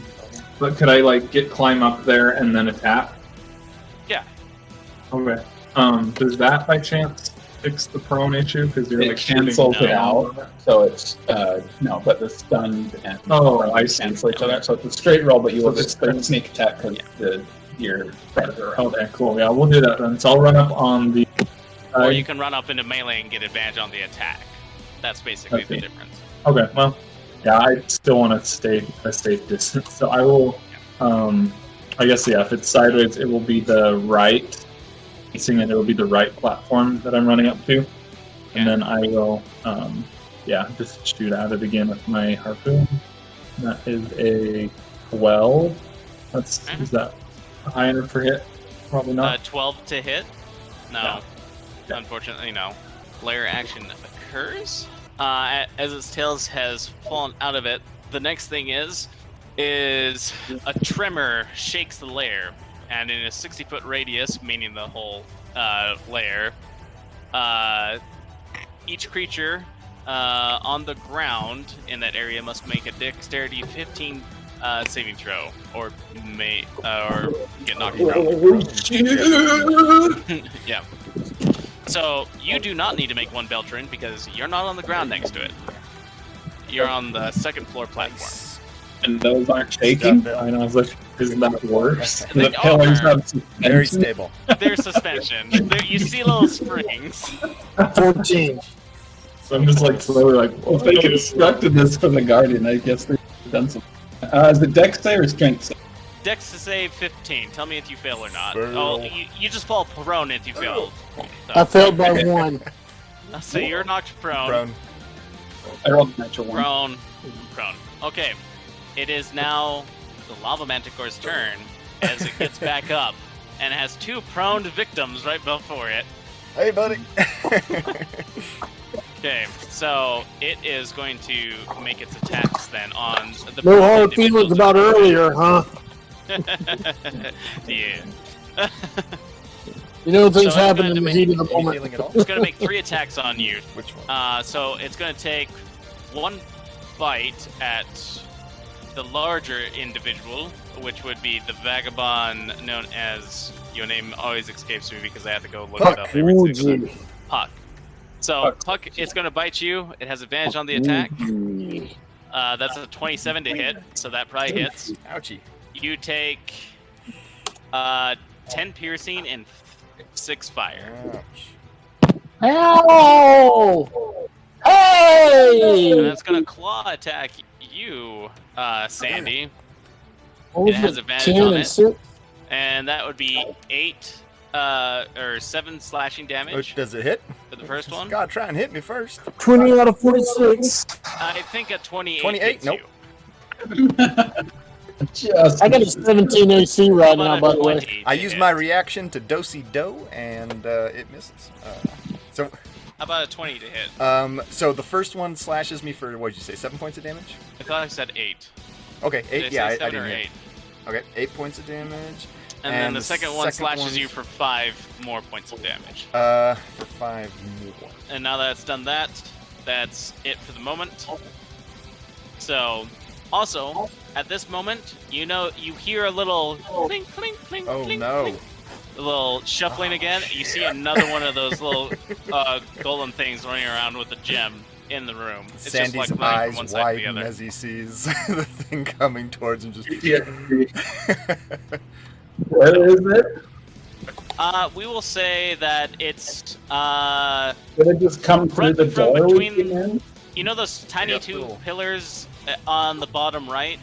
Speaker 2: But could I climb up there and then attack?
Speaker 1: Yeah.
Speaker 2: Okay. Does that by chance fix the prone issue? Because you're
Speaker 3: It
Speaker 2: shooting
Speaker 3: cancels it
Speaker 2: down.
Speaker 3: out, so it's no, but the stunned and
Speaker 2: Oh, I see.
Speaker 3: cancel each other. So it's a straight roll, but you will
Speaker 2: So
Speaker 3: just sneak attack because your predator.
Speaker 2: Okay, cool. Yeah, we'll do that then. So I'll run up on the.
Speaker 1: Or you can run up into melee and get advantage on the attack. That's basically the
Speaker 2: Okay.
Speaker 1: difference.
Speaker 2: Okay, well, yeah, I still want to stay a safe distance, so I will. I guess if it's sideways, it will be the right. Facing it, it will be the right platform that I'm running up to, and then I will, just shoot at it again with my harpoon. That is a 12. Is that high enough for hit? Probably not.
Speaker 1: 12 to hit? No.
Speaker 2: Yeah.
Speaker 1: Unfortunately, no. Layer action occurs. As its tails has fallen out of it, the next thing is a tremor shakes the layer, and in a 60-foot radius, meaning the whole layer, each creature on the ground in that area must make a dexterity 15 saving throw, or get knocked around. Yeah. So you do not need to make one Beltryn because you're not on the ground next to it. You're on the second floor platform.
Speaker 3: And those aren't shaking.
Speaker 2: I know. I was like, isn't that worse?
Speaker 3: The pillars have
Speaker 5: Very
Speaker 3: suspension.
Speaker 5: stable.
Speaker 1: There's suspension. You see little springs.
Speaker 4: 14.
Speaker 2: So I'm just slowly
Speaker 3: If they constructed this for the Guardian, I guess they've done some. Is it Dex save or Strength save?
Speaker 1: Dex to save 15. Tell me if you fail or not.
Speaker 5: Fail.
Speaker 1: Oh, you just fall prone if you failed.
Speaker 4: I failed by 1.
Speaker 1: So you're knocked prone.
Speaker 5: Prone.
Speaker 3: I rolled a natural one.
Speaker 1: Prone. Okay. It is now the Lava Manticore's turn as it gets back up and has 2 prone victims right before it.
Speaker 5: Hey, buddy.
Speaker 1: Okay, so it is going to make its attacks then on the
Speaker 4: No
Speaker 1: prone
Speaker 4: hard feelings
Speaker 1: individuals.
Speaker 4: about earlier, huh?
Speaker 1: Yeah.
Speaker 4: You know things
Speaker 1: So
Speaker 4: happen
Speaker 1: it's
Speaker 4: in
Speaker 1: gonna
Speaker 4: the heat of the
Speaker 5: Any
Speaker 4: moment.
Speaker 5: feeling at all?
Speaker 1: It's going to make 3 attacks on you.
Speaker 5: Which one?
Speaker 1: So it's going to take 1 bite at the larger individual, which would be the vagabond known as... Your name always escapes me because I have to go look it up every
Speaker 4: Ooh,
Speaker 1: single time.
Speaker 4: gee.
Speaker 1: Puck. So Puck is going to bite you. It has advantage on the attack. That's a 27 to hit, so that probably hits.
Speaker 5: Ouchie.
Speaker 1: You take 10 piercing and 6 fire.
Speaker 5: Ouch.
Speaker 4: Ow!
Speaker 1: And
Speaker 4: Hey!
Speaker 1: that's going to claw attack you, Sandy.
Speaker 4: What was
Speaker 1: It has
Speaker 4: it,
Speaker 1: advantage
Speaker 4: 10
Speaker 1: on
Speaker 4: and
Speaker 1: it.
Speaker 4: 6?
Speaker 1: And that would be 8 or 7 slashing damage
Speaker 5: Does it hit?
Speaker 1: for the first one.
Speaker 5: God, try and hit me first.
Speaker 4: 20 out of 46.
Speaker 1: I think a 28
Speaker 5: 28?
Speaker 1: hits
Speaker 5: Nope.
Speaker 1: you.
Speaker 3: Just
Speaker 4: I got a 17 AC right
Speaker 1: How
Speaker 4: now,
Speaker 1: about
Speaker 4: by
Speaker 1: a
Speaker 4: the way.
Speaker 1: 20
Speaker 5: I
Speaker 1: to
Speaker 5: use
Speaker 1: hit?
Speaker 5: my reaction to do-si-do, and it misses. So,
Speaker 1: How about a 20 to hit?
Speaker 5: so the first one slashes me for, what did you say, 7 points of damage?
Speaker 1: I thought I said 8.
Speaker 5: Okay,
Speaker 1: Did
Speaker 5: 8, yeah,
Speaker 1: I
Speaker 5: I
Speaker 1: say 7
Speaker 5: didn't
Speaker 1: or
Speaker 5: hear.
Speaker 1: 8?
Speaker 5: Okay, 8 points of damage.
Speaker 1: And then the second one slashes
Speaker 5: one's,
Speaker 1: you for 5 more points of damage.
Speaker 5: for 5 more.
Speaker 1: And now that it's done that, that's it for the moment. So, also, at this moment, you know, you hear a little clink, clink, clink,
Speaker 5: Oh
Speaker 1: clink,
Speaker 5: no.
Speaker 1: clink. A little shuffling again. You see another one of those little golem things running around with a gem in the room. It's
Speaker 5: Sandy's
Speaker 1: just like running
Speaker 5: eyes
Speaker 1: from one side to the
Speaker 5: widen
Speaker 1: other.
Speaker 5: as he sees the thing coming towards him. Just
Speaker 3: where is it?
Speaker 1: We will say that it's
Speaker 3: Did it just come through the
Speaker 1: from
Speaker 3: door we
Speaker 1: between-
Speaker 3: came in?
Speaker 1: you know those tiny
Speaker 5: Yep.
Speaker 1: 2 pillars on the bottom right?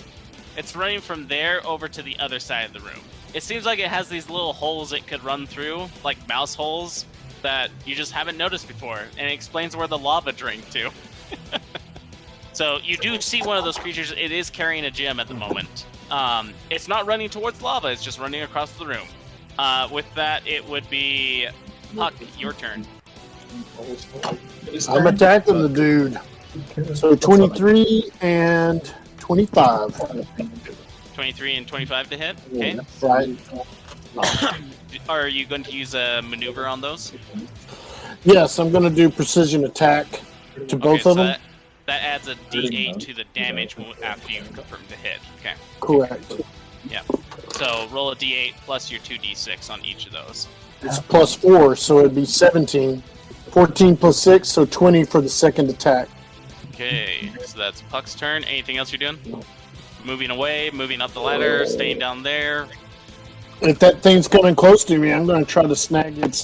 Speaker 1: It's running from there over to the other side of the room. It seems like it has these little holes it could run through, like mouse holes, that you just haven't noticed before, and it explains where the lava drained to. So you do see one of those creatures. It is carrying a gem at the moment. It's not running towards lava, it's just running across the room. With that, it would be Puck, your turn.
Speaker 4: I'm attacking the dude. So 23 and 25.
Speaker 1: 23 and 25 to hit. Okay.
Speaker 4: Right.
Speaker 1: Are you going to use a maneuver on those?
Speaker 4: Yes, I'm going to do precision attack to both
Speaker 1: so
Speaker 4: of them.
Speaker 1: That adds a d8 to the damage after you confirm the hit. Okay.
Speaker 4: Correct.
Speaker 1: Yeah. So roll a d8 plus your 2d6 on each of those.
Speaker 4: It's plus 4, so it'd be 17. 14 plus 6, so 20 for the second attack.
Speaker 1: Okay. So that's Puck's turn. Anything else you're doing? Moving away, moving up the ladder, staying down there.
Speaker 4: If that thing's coming close to me, I'm going to try to snag its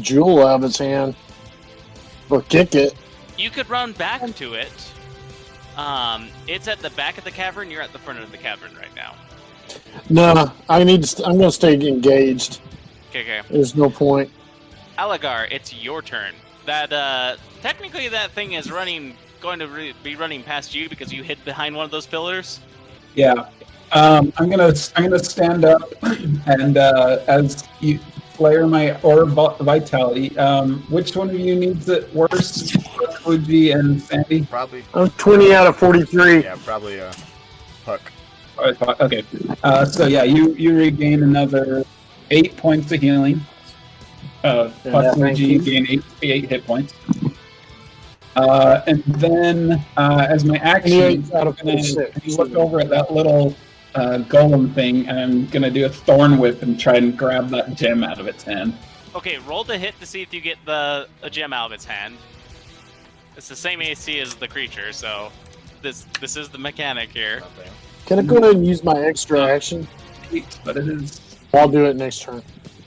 Speaker 4: jewel out of its hand. Or kick it.
Speaker 1: You could run back to it. It's at the back of the cavern. You're at the front of the cavern right now.
Speaker 4: No, I'm going to stay engaged.
Speaker 1: Okay.
Speaker 4: There's no point.
Speaker 1: Alagar, it's your turn. That technically that thing is going to be running past you because you hid behind one of those pillars.
Speaker 3: Yeah. I'm gonna stand up and as you flare my orb vitality. Which one of you needs it worse? Puckweudgi and Sandy.
Speaker 5: probably,
Speaker 4: I'm 20 out of 43.
Speaker 5: yeah, probably Puck.
Speaker 3: Okay. So yeah, you regain another 8 points of healing. Puckweudgi, you gain 8 hit points. And then as my action,
Speaker 4: 28 out of
Speaker 3: I'm gonna
Speaker 4: 46.
Speaker 3: look over at that little golem thing, and I'm gonna do a thorn whip and try and grab that gem out of its hand.
Speaker 1: Okay, roll the hit to see if you get a gem out of its hand. It's the same AC as the creature, so this is the mechanic here.
Speaker 5: Okay.
Speaker 4: Can I go ahead and use my extra action?
Speaker 3: But it is
Speaker 4: I'll do it next turn.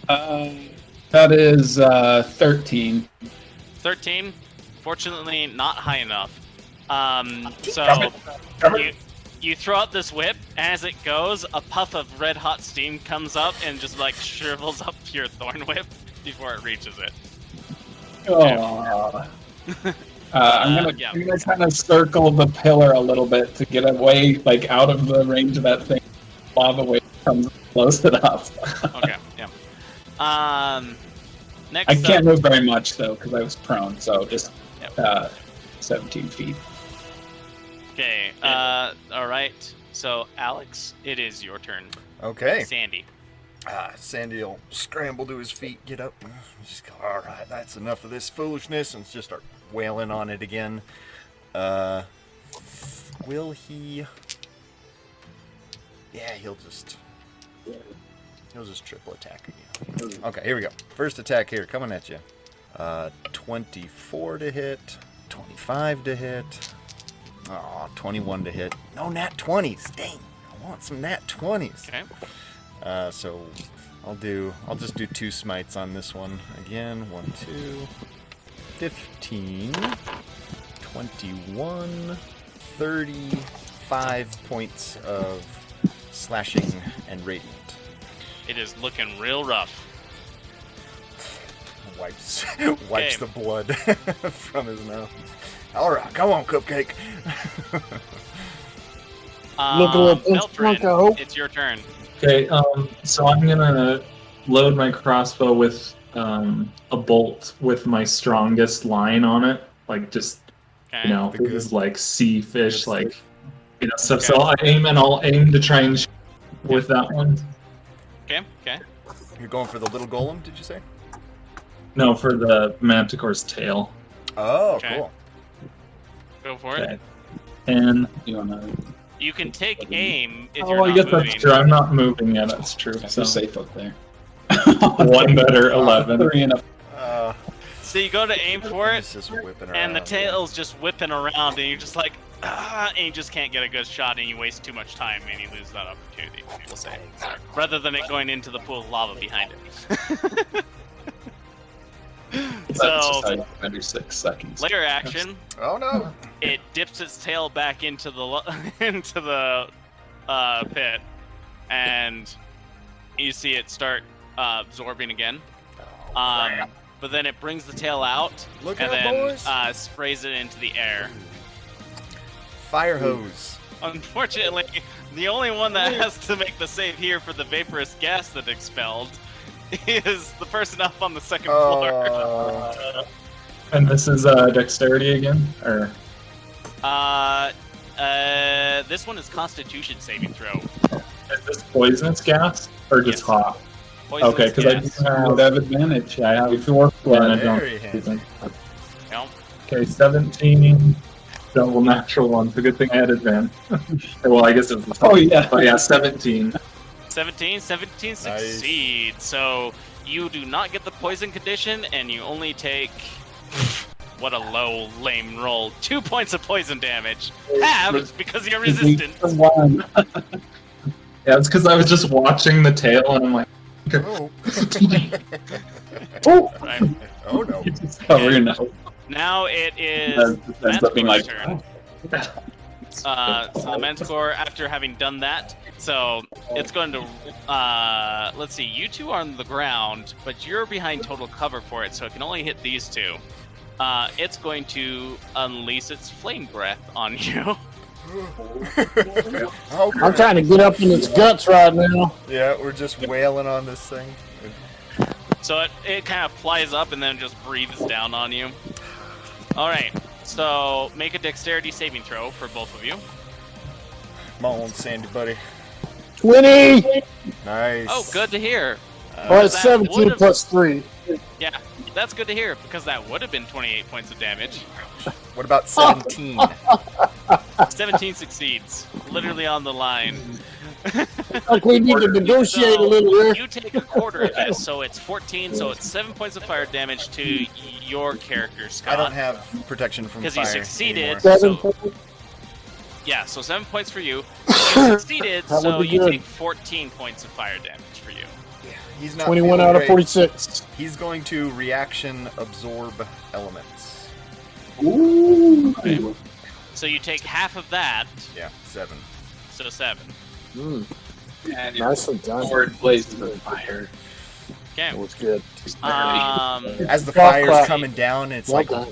Speaker 3: that is 13.
Speaker 1: 13. Fortunately, not high enough. So you throw out this whip, and as it goes, a puff of red hot steam comes up and just like shrivels up your thorn whip before it reaches it.
Speaker 3: Oh. I'm
Speaker 1: yeah.
Speaker 3: gonna kind of circle the pillar a little bit to get away, like out of the range of that thing. lava wave comes and blows it up.
Speaker 1: Okay, yeah. Next
Speaker 3: I can't
Speaker 1: up,
Speaker 3: move very much, though, because I was prone, so just
Speaker 1: Yep.
Speaker 3: 17 feet.
Speaker 1: okay, all right. So, Alex, it is your turn.
Speaker 5: Okay.
Speaker 1: Sandy.
Speaker 5: Sandy will scramble to his feet, get up, and just go, all right, that's enough of this foolishness, and just start wailing on it again. Will he... Yeah, he'll just triple attack again. Okay, here we go. First attack here, coming at you. 24 to hit, 25 to hit, 21 to hit. No nat 20s, dang. I want some nat 20s.
Speaker 1: Okay.
Speaker 5: So I'll just do 2 smites on this one. Again, 1, 2, 15, 21, 35 points of slashing and radiant.
Speaker 1: It is looking real rough.
Speaker 5: Wipes the blood from his mouth. All right, come on, Cupcake.
Speaker 4: Look a little pinch drunk, I
Speaker 1: Beltryn,
Speaker 4: hope.
Speaker 1: it's your turn.
Speaker 2: Okay, so I'm gonna load my crossbow with a bolt with my strongest line on it, like just
Speaker 1: Okay.
Speaker 2: you know,
Speaker 5: The good-
Speaker 2: these like sea fish,
Speaker 5: good
Speaker 2: like you know stuff.
Speaker 1: Okay.
Speaker 2: So I'll aim to try and shoot with that one.
Speaker 1: Okay. Okay.
Speaker 5: You're going for the little golem, did you say?
Speaker 2: No, for the manticore's tail.
Speaker 5: Oh,
Speaker 1: Okay.
Speaker 5: cool.
Speaker 1: Go for it.
Speaker 2: Okay. And
Speaker 3: You wanna
Speaker 1: You can take aim if
Speaker 2: oh,
Speaker 1: you're
Speaker 2: I
Speaker 1: not
Speaker 2: guess
Speaker 1: moving.
Speaker 2: that's true. I'm not moving yet. That's true.
Speaker 3: That's
Speaker 2: So
Speaker 3: safe up there.
Speaker 2: one better, 11.
Speaker 3: 3 and a
Speaker 1: So you go to aim for
Speaker 5: It's
Speaker 1: it,
Speaker 5: just whipping around.
Speaker 1: and the tail's just whipping around, and you're just like, and you just can't get a good shot, and you waste too much time, and you lose that opportunity, we'll say. Rather than it going into the pool of lava behind it.
Speaker 3: That's
Speaker 1: So,
Speaker 3: just how you under 6 seconds.
Speaker 1: later action,
Speaker 5: Oh no!
Speaker 1: it dips its tail back into the into the pit, and you see it start absorbing again.
Speaker 5: Oh, crap.
Speaker 1: But then it brings the tail out,
Speaker 5: Look
Speaker 1: and
Speaker 5: out,
Speaker 1: then
Speaker 5: boys.
Speaker 1: sprays it into the air.
Speaker 5: Fire hose.
Speaker 1: Unfortunately, the only one that has to make the save here for the vaporous gas that expelled is the person up on the second floor.
Speaker 5: Oh.
Speaker 2: And this is dexterity again, or
Speaker 1: This one is Constitution saving throw.
Speaker 2: is this poisonous gas or just
Speaker 1: Yes.
Speaker 2: hot?
Speaker 1: Poisonous
Speaker 2: Okay, because I
Speaker 1: gas.
Speaker 2: do
Speaker 3: would have advantage. I have
Speaker 2: before
Speaker 3: blood.
Speaker 2: I don't.
Speaker 5: Very handy.
Speaker 1: No.
Speaker 2: Okay, 17. Double natural one. It's a good thing I had advantage. Well, I guess it was.
Speaker 3: Oh, yeah.
Speaker 2: But yeah, 17.
Speaker 1: 17 succeeds. So you do not get the poison condition, and you only take what a low, lame roll. 2 points of poison damage. Halved because you're resistant.
Speaker 3: One.
Speaker 2: Yeah, it's because I was just watching the tail and I'm like,
Speaker 5: Oh.
Speaker 2: oh,
Speaker 1: Right.
Speaker 5: Oh no.
Speaker 2: it's covering now.
Speaker 1: Now it is
Speaker 3: Ends up being like,
Speaker 1: Manticore's turn. So the Manticore, after having done that, so it's going to, let's see, you two are on the ground, but you're behind total cover for it, so it can only hit these two. It's going to unleash its flame breath on you.
Speaker 5: Oh,
Speaker 4: I'm trying to get up in its guts right now.
Speaker 5: Yeah, we're just wailing on this thing.
Speaker 1: So it kind of flies up and then just breathes down on you. Alright, so make a dexterity saving throw for both of you.
Speaker 5: Come on, Sandy buddy.
Speaker 4: 20!
Speaker 5: Nice.
Speaker 1: Oh, good to hear.
Speaker 4: Well, it's
Speaker 1: that
Speaker 4: 17
Speaker 1: would've-
Speaker 4: plus 3.
Speaker 1: Yeah, that's good to hear, because that would have been 28 points of damage.
Speaker 5: What about 17?
Speaker 1: 17 succeeds, literally on the line.
Speaker 4: Like we need to negotiate a little here.
Speaker 1: You take a quarter of this, so it's 14, so it's 7 points of fire damage to your character, Scott.
Speaker 5: I don't have protection from fire
Speaker 1: Because you succeeded.
Speaker 5: anymore.
Speaker 4: 7
Speaker 1: So-
Speaker 4: points.
Speaker 1: Yeah, so 7 points for you. You succeeded,
Speaker 4: That would
Speaker 1: so
Speaker 4: be
Speaker 1: you
Speaker 4: good.
Speaker 1: take 14 points of fire damage for you.
Speaker 5: He's not
Speaker 4: 21
Speaker 5: feeling
Speaker 4: out of
Speaker 5: great.
Speaker 4: 46.
Speaker 5: He's going to reaction absorb elements.
Speaker 3: ooh.
Speaker 1: Okay. So you take half of that,
Speaker 5: Yeah, 7.
Speaker 1: so 7.
Speaker 4: Mm,
Speaker 3: And your
Speaker 4: nicely done.
Speaker 3: sword blazes of fire.
Speaker 1: Okay.
Speaker 4: That was good.
Speaker 5: As the
Speaker 4: Clap,
Speaker 5: fire's
Speaker 4: clap.
Speaker 5: coming down, it's
Speaker 4: Well
Speaker 5: like,
Speaker 4: done.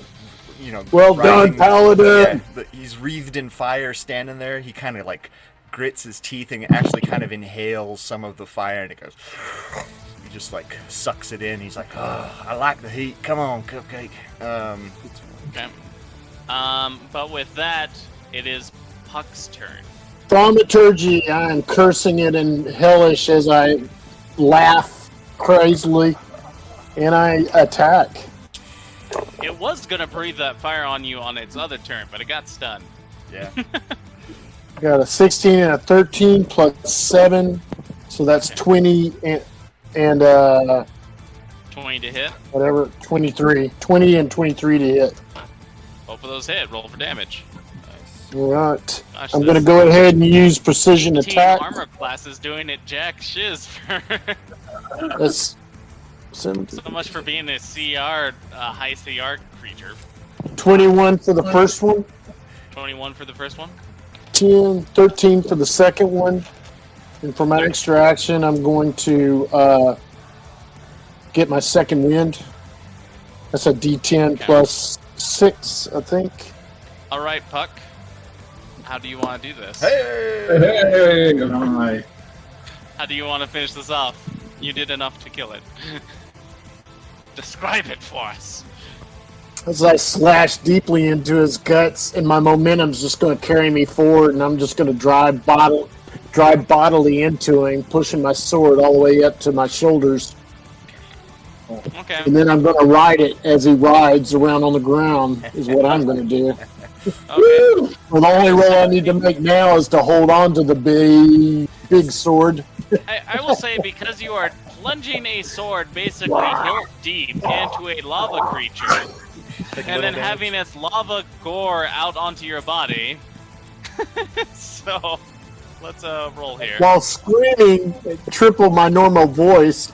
Speaker 5: you know,
Speaker 4: Well done,
Speaker 5: rising-
Speaker 4: Paladin!
Speaker 5: Yeah, he's wreathed in fire, standing there. He kind of like grits his teeth and actually kind of inhales some of the fire, and it goes. He just like sucks it in. He's like, "Oh, I like the heat. Come on, Cupcake."
Speaker 1: Okay. But with that, it is Puck's turn.
Speaker 4: Thaumaturgy, I am cursing it in hellish as I laugh crazily, and I attack.
Speaker 1: It was gonna breathe that fire on you on its other turn, but it got stunned.
Speaker 5: Yeah.
Speaker 4: Got a 16 and a 13 plus 7, so that's 20 and
Speaker 1: 20 to hit.
Speaker 4: whatever, 23. 20 and 23 to hit.
Speaker 1: Both of those hit. Roll for damage.
Speaker 4: All right.
Speaker 1: Gosh,
Speaker 4: I'm going to
Speaker 1: this
Speaker 4: go ahead and use precision
Speaker 1: team
Speaker 4: attack.
Speaker 1: armor class is doing it jack shiz for
Speaker 4: That's 17.
Speaker 1: so much for being a CR, high CR creature.
Speaker 4: 21 for the first one,
Speaker 1: 21 for the first one.
Speaker 4: 10, 13 for the second one. And for my extra action, I'm going to get my second wind. That's a D10 plus 6, I think.
Speaker 1: All right, Puck. How do you want to do this?
Speaker 3: Hey!
Speaker 2: Nice.
Speaker 1: How do you want to finish this off? You did enough to kill it. Describe it for us.
Speaker 4: As I slash deeply into his guts, and my momentum's just going to carry me forward, and I'm just going to drive bodily into him, pushing my sword all the way up to my shoulders.
Speaker 1: Okay.
Speaker 4: And then I'm going to ride it as he rides around on the ground, is what I'm going to do.
Speaker 1: Okay.
Speaker 4: Well, the only roll I need to make now is to hold on to the big sword.
Speaker 1: I will say, because you are plunging a sword basically hilt deep into a lava creature, and then having its lava gore out onto your body. So, let's roll here.
Speaker 4: While screaming triple my normal voice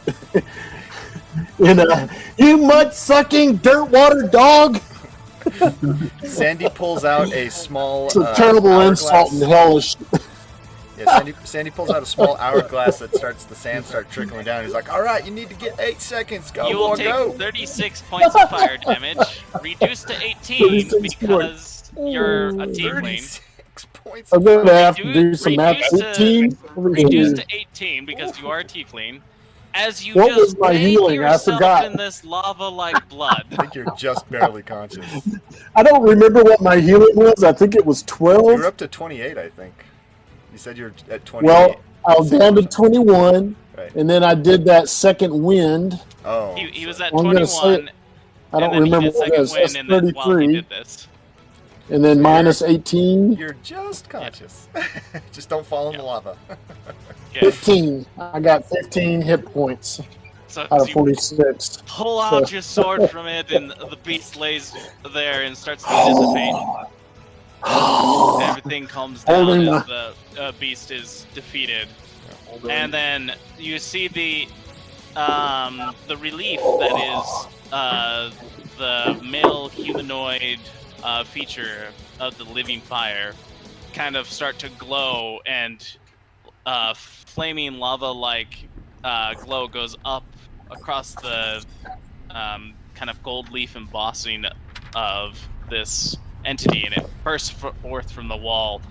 Speaker 4: in a "you mud-sucking dirt water dog."
Speaker 5: Sandy pulls out a small.
Speaker 4: It's a terrible
Speaker 5: hourglass.
Speaker 4: insult and hellish.
Speaker 5: Yeah, Sandy pulls out a small hourglass that starts the sand start trickling down. He's like, "All right, you need to get 8 seconds. Go,
Speaker 1: You will
Speaker 5: boy,
Speaker 1: take
Speaker 5: go."
Speaker 1: 36 points of fire damage, reduced to 18 because you're a tiefling.
Speaker 5: 36 points.
Speaker 4: I'm going to have to
Speaker 1: Reduce-
Speaker 4: do some math.
Speaker 1: reduce to-
Speaker 4: 18?
Speaker 1: Reduced to 18 because you are a tiefling. As you
Speaker 4: What
Speaker 1: just
Speaker 4: was my
Speaker 1: bathe
Speaker 4: healing? I
Speaker 1: yourself
Speaker 4: forgot.
Speaker 1: in this lava-like blood.
Speaker 5: I think you're just barely conscious.
Speaker 4: I don't remember what my healing was. I think it was 12.
Speaker 5: You're up to 28, I think. You said you're at 28.
Speaker 4: Well, I was down to 21,
Speaker 5: Right.
Speaker 4: and then I did that second wind.
Speaker 5: Oh.
Speaker 1: He was at
Speaker 4: I'm gonna say
Speaker 1: 21.
Speaker 4: I don't
Speaker 1: and then
Speaker 4: remember
Speaker 1: he did
Speaker 4: what it
Speaker 1: second
Speaker 4: was. That's
Speaker 1: win, and then while he
Speaker 4: 33,
Speaker 1: did this.
Speaker 4: and then minus 18,
Speaker 5: You're just conscious. Just don't fall in the lava.
Speaker 1: Yeah.
Speaker 4: 15. I got 15 hit points
Speaker 1: So
Speaker 4: out of
Speaker 1: you
Speaker 4: 46.
Speaker 1: pull out your sword from it, and the beast lays there and starts to dissipate. Everything calms down
Speaker 4: Holding
Speaker 1: as the beast is defeated, and then you see the relief that is the male humanoid feature of the living fire kind of start to glow, and flaming lava-like glow goes up across the kind of gold leaf embossing of this entity, and it bursts forth from the wall,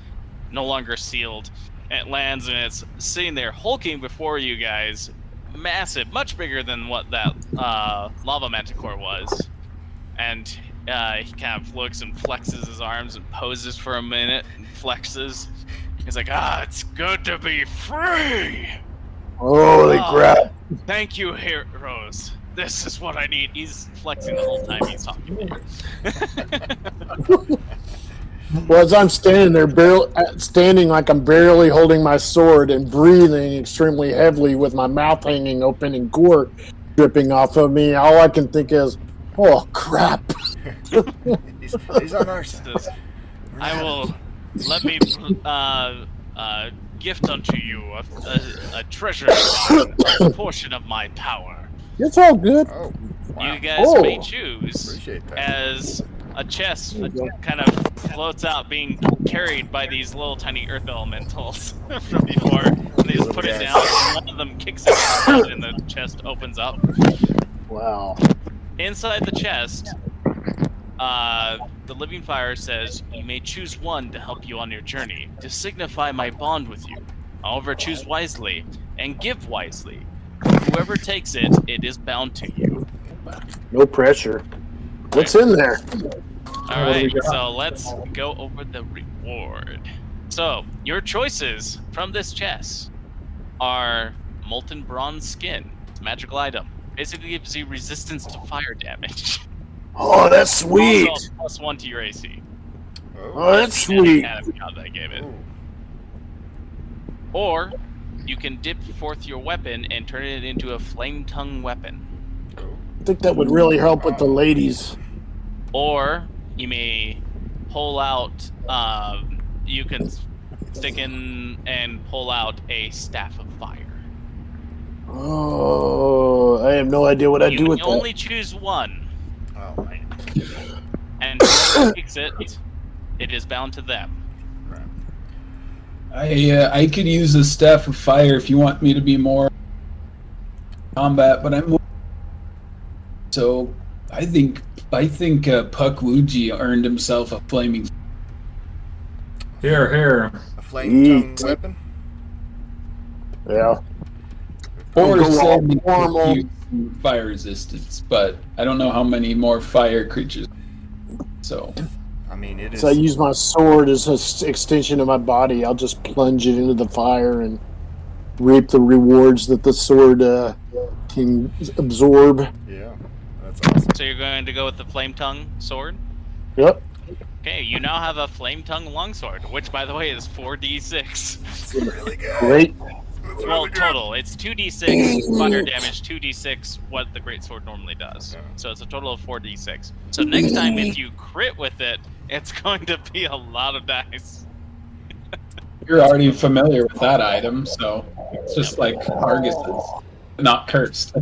Speaker 1: no longer sealed. And it lands, and it's sitting there hulking before you guys, massive, much bigger than what that lava manticore was. And he kind of looks and flexes his arms and poses for a minute and flexes. He's like, it's good to be free!
Speaker 4: Holy crap.
Speaker 1: Thank you, heroes. This is what I need. He's flexing the whole time he's talking to you.
Speaker 4: Well, as I'm standing there, standing like I'm barely holding my sword and breathing extremely heavily with my mouth hanging open and gore dripping off of me, all I can think is, oh, crap.
Speaker 5: He's on our side.
Speaker 1: I will let me gift unto you a treasure, a portion of my power.
Speaker 4: It's all good.
Speaker 5: Oh, wow.
Speaker 1: You guys may choose
Speaker 5: Appreciate that.
Speaker 1: as a chest kind of floats out, being carried by these little tiny earth elementals from before. And they just put it down, and one of them kicks it, and the chest opens up.
Speaker 4: Wow.
Speaker 1: Inside the chest, the living fire says, "You may choose one to help you on your journey, to signify my bond with you. However, choose wisely and give wisely. Whoever takes it, it is bound to you."
Speaker 4: No pressure. What's in there?
Speaker 1: All right, so let's go over the reward. So, your choices from this chest are molten bronze skin. It's a magical item. Basically gives you resistance to fire damage.
Speaker 4: Oh, that's sweet.
Speaker 1: Also +1 to your AC.
Speaker 4: Oh, that's sweet.
Speaker 1: God, I gave it. Or you can dip forth your weapon and turn it into a flame tongue weapon.
Speaker 4: I think that would really help with the ladies.
Speaker 1: Or you may pull out. You can stick in and pull out a staff of fire.
Speaker 4: Oh, I have no idea what I'd do with
Speaker 1: You
Speaker 4: that.
Speaker 1: can only choose one.
Speaker 5: Oh man.
Speaker 1: And whoever takes it, it is bound to them.
Speaker 3: I could use a staff of fire if you want me to be more combat, but I'm. So I think Puckweudgi earned himself a flaming.
Speaker 2: Here.
Speaker 5: A flame tongue weapon.
Speaker 4: Yeah.
Speaker 3: Or
Speaker 4: Go all
Speaker 3: send
Speaker 4: formal.
Speaker 3: fire resistance, but I don't know how many more fire creatures. So
Speaker 5: I mean, it is.
Speaker 4: So I use my sword as an extension of my body. I'll just plunge it into the fire and reap the rewards that the sword can absorb.
Speaker 5: Yeah, that's awesome.
Speaker 1: So you're going to go with the flame tongue sword?
Speaker 4: Yep.
Speaker 1: Okay, you now have a flame tongue longsword, which by the way is 4d6.
Speaker 5: It's really good.
Speaker 4: Great.
Speaker 5: It's
Speaker 1: Well,
Speaker 5: really good.
Speaker 1: total. It's 2d6 fire damage, 2d6 what the greatsword normally does.
Speaker 5: Yeah.
Speaker 1: So it's a total of 4d6. So next time if you crit with it, it's going to be a lot of dice.
Speaker 3: you're already familiar with that item, so it's just like Argus's, not cursed.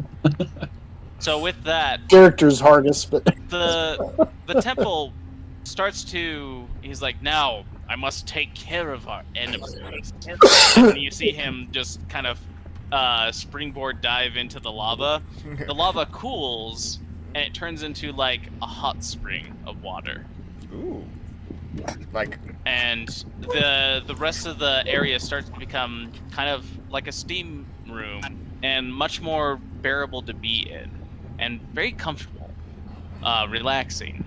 Speaker 1: So with that,
Speaker 4: Character's Hargus, but
Speaker 1: the temple starts to. He's like, now I must take care of our enemies. And you see him just kind of springboard dive into the lava. The lava cools and it turns into like a hot spring of water.
Speaker 5: Ooh. Like.
Speaker 1: And the rest of the area starts to become kind of like a steam room and much more bearable to be in and very comfortable, relaxing.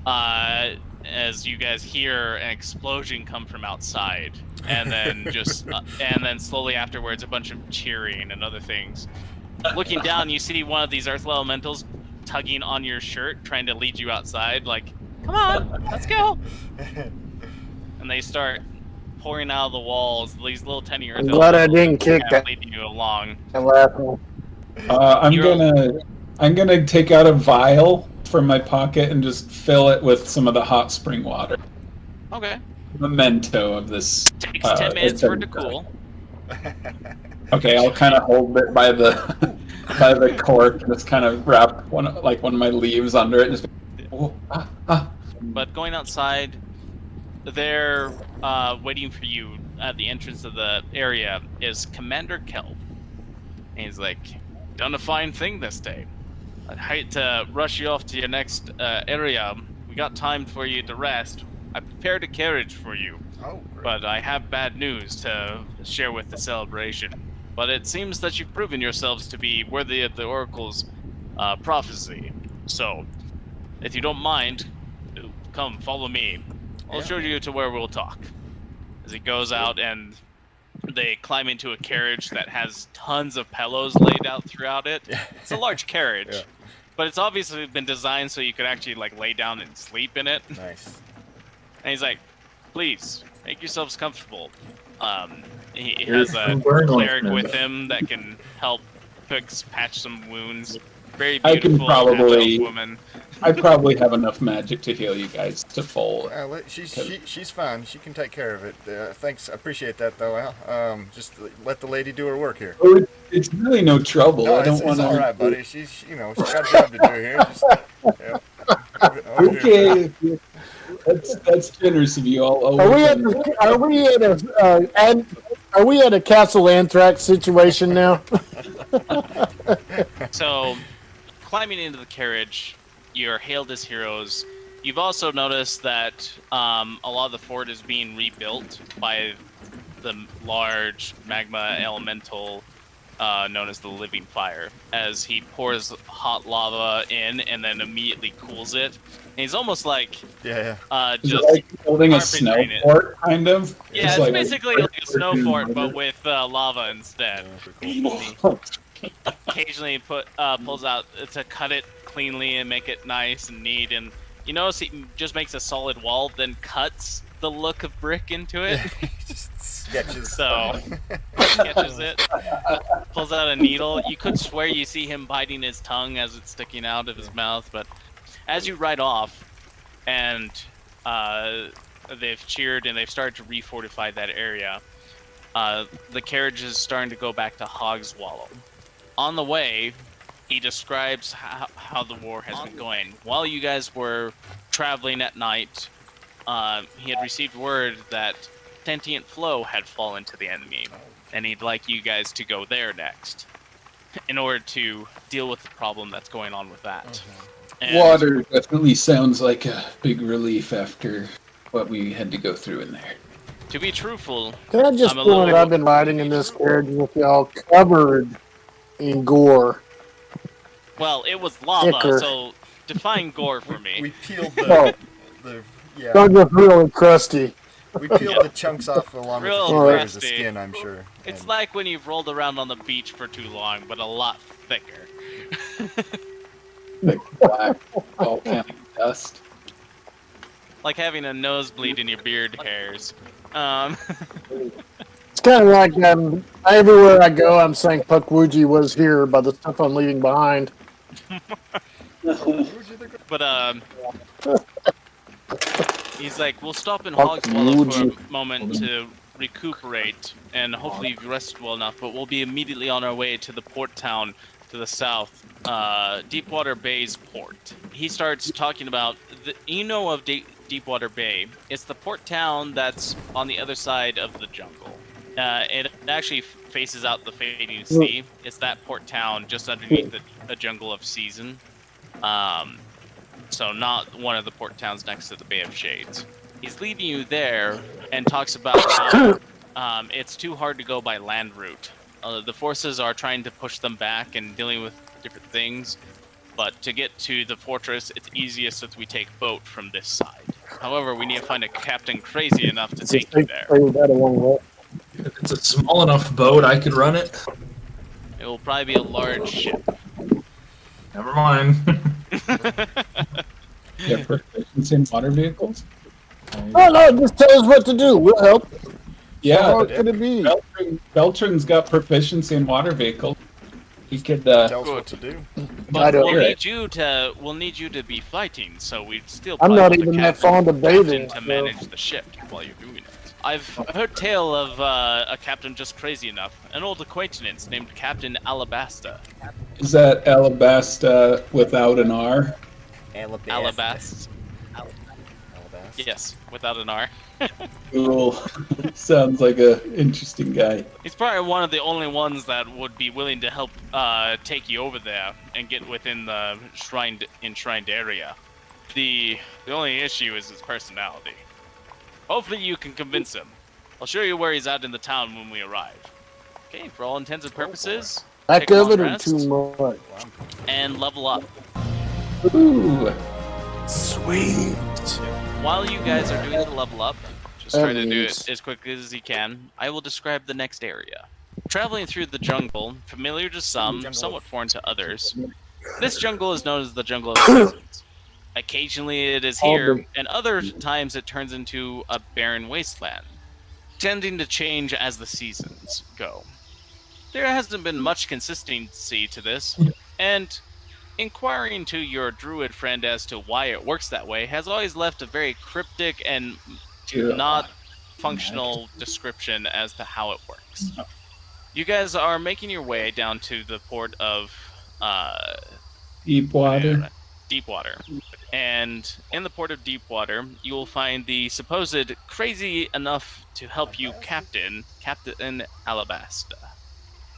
Speaker 1: As you guys hear an explosion come from outside, and then and then slowly afterwards a bunch of cheering and other things. Looking down, you see one of these earth elementals tugging on your shirt, trying to lead you outside. Like, come on, let's go. And they start pouring out of the walls these little tiny earth
Speaker 4: I'm glad I
Speaker 1: elementals
Speaker 4: didn't kick
Speaker 1: kind
Speaker 4: that.
Speaker 1: of leading you along.
Speaker 3: I'm gonna take out a vial from my pocket and just fill it with some of the hot spring water.
Speaker 1: Okay.
Speaker 3: Memento of this.
Speaker 1: Takes 10 minutes for it to cool.
Speaker 3: Okay, I'll kind of hold it by the cork and just kind of wrap one of my leaves under it. And just,
Speaker 1: But going outside, they're waiting for you at the entrance of the area is Commander Kelp. And he's like, done a fine thing this day. I'd hate to rush you off to your next area. We got time for you to rest. I prepared a carriage for you.
Speaker 5: Oh, great.
Speaker 1: But I have bad news to share with the celebration. But it seems that you've proven yourselves to be worthy of the Oracle's prophecy. So, if you don't mind, come, follow me. I'll show you to where we'll talk. As he goes out and they climb into a carriage that has tons of pillows laid out throughout it. It's a large carriage, but it's obviously been designed so you could actually like lay down and sleep in it.
Speaker 5: Nice.
Speaker 1: And he's like, please, make yourselves comfortable. He has a
Speaker 2: We're going
Speaker 1: cleric
Speaker 2: to-
Speaker 1: with him that can help patch some wounds. Very
Speaker 3: I can
Speaker 1: beautiful
Speaker 3: probably-
Speaker 1: agile woman.
Speaker 3: I probably have enough magic to heal you guys to full.
Speaker 5: She's fine. She can take care of it. Thanks. I appreciate that, though, Al. Just let the lady do her work here.
Speaker 3: Oh, it's really no trouble.
Speaker 5: No,
Speaker 3: I don't
Speaker 5: it's
Speaker 3: want to.
Speaker 5: all right, buddy. She's got a job to do here. Just, over here.
Speaker 3: Okay, that's generous of you.
Speaker 4: Are we at a Castle Anthrax situation now?
Speaker 1: So, climbing into the carriage, you're hailed as heroes. You've also noticed that a lot of the fort is being rebuilt by the large magma elemental known as the Living Fire, as he pours hot lava in and then immediately cools it. And he's almost like
Speaker 5: Yeah.
Speaker 3: Is
Speaker 1: just
Speaker 3: it like building a
Speaker 1: carpentering
Speaker 3: snow
Speaker 1: it.
Speaker 3: fort, kind of?
Speaker 1: Yeah, it's basically like a snow fort, but with lava instead. Occasionally pulls out to cut it cleanly and make it nice and neat, and you notice he just makes a solid wall, then cuts the look of brick into it.
Speaker 5: Just sketches.
Speaker 1: So sketches it, pulls out a needle. You could swear you see him biting his tongue as it's sticking out of his mouth, but as you ride off, and they've cheered and they've started to refortify that area, the carriage is starting to go back to Hogswallow. On the way, he describes how the war has been going. While you guys were traveling at night, he had received word that Sentient Flow had fallen to the enemy, and he'd like you guys to go there next in order to deal with the problem that's going on with that. And
Speaker 3: Water definitely sounds like a big relief after what we had to go through in there.
Speaker 1: to be truthful,
Speaker 4: Can I just
Speaker 1: I'm a
Speaker 4: point
Speaker 1: little-
Speaker 4: I've been riding in this carriage with y'all covered in gore.
Speaker 1: well, it was lava,
Speaker 4: Icker.
Speaker 1: so define gore for
Speaker 5: We
Speaker 1: me.
Speaker 5: peeled
Speaker 4: Oh.
Speaker 5: yeah.
Speaker 4: I'm just really crusty.
Speaker 5: We peeled the chunks off along with
Speaker 1: Real
Speaker 5: the few layers of
Speaker 1: crusty.
Speaker 5: skin, I'm sure.
Speaker 1: It's
Speaker 5: And
Speaker 1: like when you've rolled around on the beach for too long, but a lot thicker.
Speaker 3: Black volcanic dust.
Speaker 1: Like having a nosebleed in your beard hairs.
Speaker 4: It's kind of like everywhere I go, I'm saying Puckweudgi was here by the stuff I'm leaving behind.
Speaker 1: But he's like, we'll stop in Hogswallow for a moment to recuperate, and hopefully you've rested well enough, but we'll be immediately on our way to the port town to the south, Deepwater Bay's port. He starts talking about, of Deepwater Bay. It's the port town that's on the other side of the jungle. It actually faces out the fading sea. It's that port town just underneath the jungle of Season. So not one of the port towns next to the Bay of Shades. He's leading you there and talks about how it's too hard to go by land route. The forces are trying to push them back and dealing with different things, but to get to the fortress, it's easiest if we take boat from this side. However, we need to find a captain crazy enough to take you there.
Speaker 2: If it's a small enough boat, I could run it.
Speaker 1: It will probably be a large ship.
Speaker 2: Never mind.
Speaker 3: You have proficiency in water vehicles?
Speaker 4: No, just tell us what to do. We'll help. How
Speaker 3: Yeah,
Speaker 4: hard could it be?
Speaker 3: Beltryn's got proficiency in water vehicles. He could,
Speaker 5: tell us what to do.
Speaker 4: I
Speaker 1: But
Speaker 4: don't
Speaker 1: we'll
Speaker 4: hear
Speaker 1: need you to be fighting, so we'd still
Speaker 4: I'm
Speaker 1: probably
Speaker 4: not
Speaker 1: want the
Speaker 4: even that
Speaker 1: captain
Speaker 4: fond of bathing,
Speaker 1: to
Speaker 4: so-
Speaker 1: manage the ship while you're doing it. I've heard tale of a captain just crazy enough, an old acquaintance named Captain Alabasta.
Speaker 3: is that Alabasta without an R?
Speaker 1: Alabast. Yes, without an R.
Speaker 3: Cool. Sounds like a interesting guy.
Speaker 1: He's probably one of the only ones that would be willing to help take you over there and get within the enshrined area. The only issue is his personality. Hopefully you can convince him. I'll show you where he's at in the town when we arrive. Okay, for all intents and purposes,
Speaker 4: Lack
Speaker 1: take a
Speaker 4: of
Speaker 1: long
Speaker 4: it or
Speaker 1: rest
Speaker 4: too much?
Speaker 1: and level up.
Speaker 3: Ooh.
Speaker 4: Sweet.
Speaker 1: While you guys are doing the level up, just try to do
Speaker 4: means-
Speaker 1: it as quickly as you can, I will describe the next area. Traveling through the jungle, familiar to some, somewhat foreign to others, this jungle is known as the Jungle of Seasons. Occasionally it is here, and other times it turns into a barren wasteland, tending to change as the seasons go. There hasn't been much consistency to this, and inquiring to your druid friend as to why it works that way has always left a very cryptic and not functional description as to how it works. You guys are making your way down to the port of
Speaker 3: Deepwater.
Speaker 1: Deepwater. And in the port of Deepwater, you will find the supposed crazy enough to help you Captain Alabasta.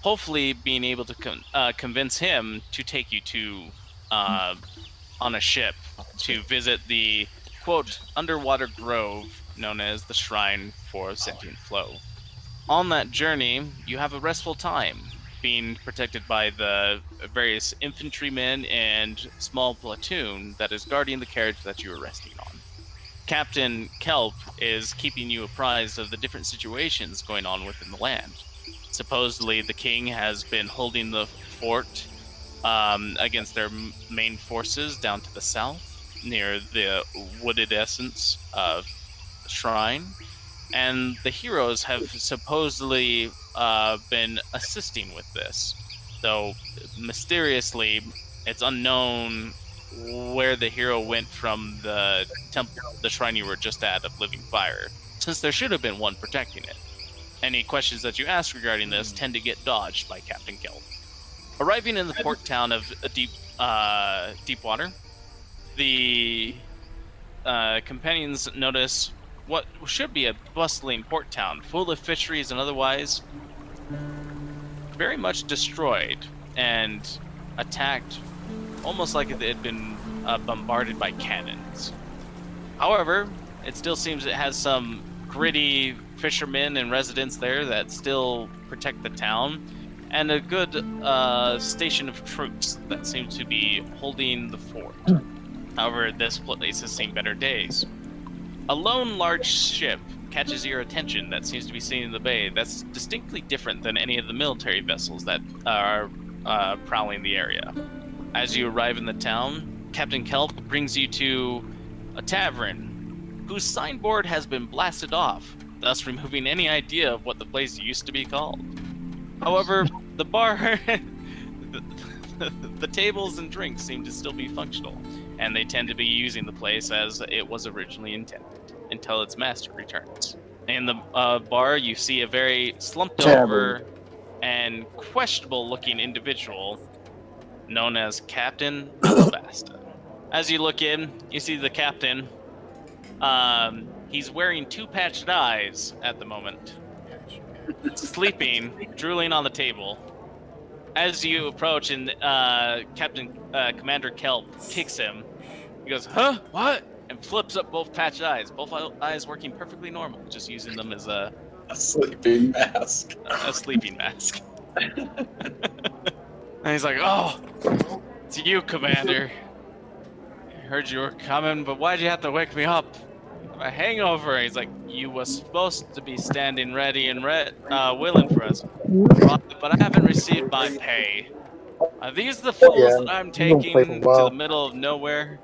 Speaker 1: Hopefully being able to convince him to take you to on a ship to visit the quote, underwater grove known as the Shrine for Sentient Flow. On that journey, you have a restful time, being protected by the various infantrymen and small platoon that is guarding the carriage that you are resting on. Captain Kelp is keeping you apprised of the different situations going on within the land. Supposedly, the king has been holding the fort against their main forces down to the south, near the wooded essence of the shrine. And the heroes have supposedly been assisting with this. Though, mysteriously, it's unknown where the hero went from the temple, the shrine you were just at of Living Fire, since there should have been one protecting it. Any questions that you ask regarding this tend to get dodged by Captain Kelp. Arriving in the port town of Deepwater, the companions notice what should be a bustling port town, full of fisheries and otherwise, very much destroyed and attacked, almost like it had been bombarded by cannons. However, it still seems it has some gritty fishermen and residents there that still protect the town, and a good station of troops that seem to be holding the fort. However, this place has seen better days. A lone large ship catches your attention that seems to be seen in the bay that's distinctly different than any of the military vessels that are prowling the area. As you arrive in the town, Captain Kelp brings you to a tavern whose signboard has been blasted off, thus removing any idea of what the place used to be called. However, the bar, the tables and drinks seem to still be functional, and they tend to be using the place as it was originally intended, until its master returns. In the bar, you see a very slumped over and questionable-looking individual known as Captain Alabasta. As you look in, you see the captain. He's wearing two patched eyes at the moment, sleeping, drooling on the table. As you approach and Commander Kelp kicks him, he goes, "Huh? What?" and flips up both patched eyes. Both eyes working perfectly normal, just using them as a
Speaker 3: sleeping mask.
Speaker 1: A sleeping mask. And he's like, "Oh, it's you, Commander. I heard you were coming, but why'd you have to wake me up? A hangover." He's like, "You were supposed to be standing ready and willing for us, but I haven't received my pay. Are these the fools that I'm taking to the middle of nowhere?"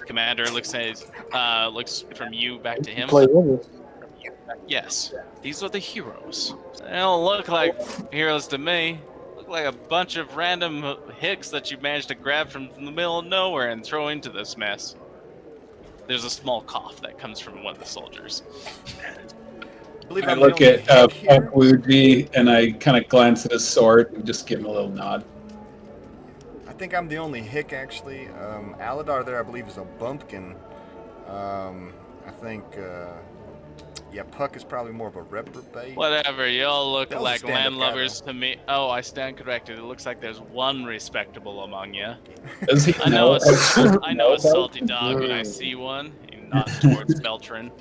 Speaker 1: Commander looks from you back to him. "Yes, these are the heroes. They don't look like heroes to me. Look like a bunch of random hicks that you managed to grab from the middle of nowhere and throw into this mess." There's a small cough that comes from one of the soldiers.
Speaker 3: I look at Puckweudgi and I kind of glance at his sword and just give him a little nod.
Speaker 5: I think I'm the only hick, actually. Alagar there, I believe, is a bumpkin. I think, Puck is probably more of a reprobate.
Speaker 1: Whatever, you all look
Speaker 5: That was a
Speaker 1: like
Speaker 5: stand-up
Speaker 1: landlubbers to me. Oh, I stand corrected. It looks like there's one respectable among you.
Speaker 3: Does he
Speaker 1: I know a
Speaker 3: about
Speaker 1: salty dog when I see one. And not towards Beltryn.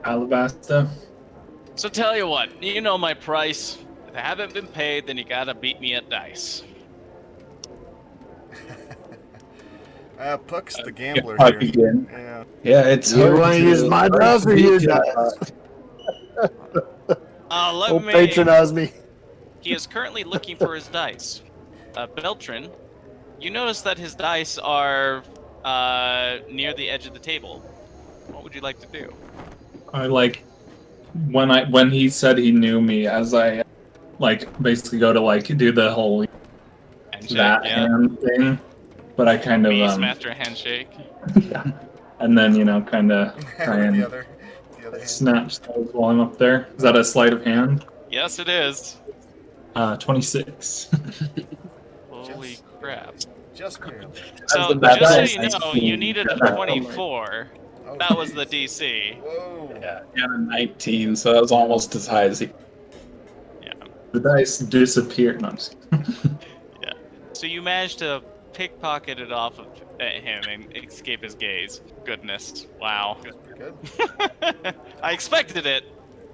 Speaker 2: Alabasta.
Speaker 1: So tell you what, you know my price. If I haven't been paid, then you gotta beat me at dice.
Speaker 5: Puck's the gambler
Speaker 3: Puck
Speaker 5: here.
Speaker 3: again. Yeah, it's
Speaker 4: You
Speaker 3: hard
Speaker 4: want to use my dice or your dice?
Speaker 1: Let me...
Speaker 4: patronize me.
Speaker 1: He is currently looking for his dice. Beltryn, you notice that his dice are near the edge of the table. What would you like to do?
Speaker 2: I when he said he knew me, as I basically go to do the whole
Speaker 1: Handshake,
Speaker 2: hand thing, but I kind of
Speaker 1: Beastmaster handshake.
Speaker 2: and then kind of try
Speaker 5: the
Speaker 2: and
Speaker 5: other hand.
Speaker 2: snatch those while I'm up there. Is that a sleight of hand?
Speaker 1: Yes, it is.
Speaker 2: 26.
Speaker 1: Holy crap.
Speaker 5: Just barely.
Speaker 1: So, just so you know, you needed a 24.
Speaker 5: Oh,
Speaker 1: That was the DC.
Speaker 5: Whoa.
Speaker 3: Yeah, he had a 19, so that was almost as high as he.
Speaker 1: Yeah.
Speaker 2: The dice disappeared. No, I'm just
Speaker 1: Yeah. So you managed to pickpocket it off of him and escape his gaze. Goodness. Wow.
Speaker 5: Good.
Speaker 1: I expected it,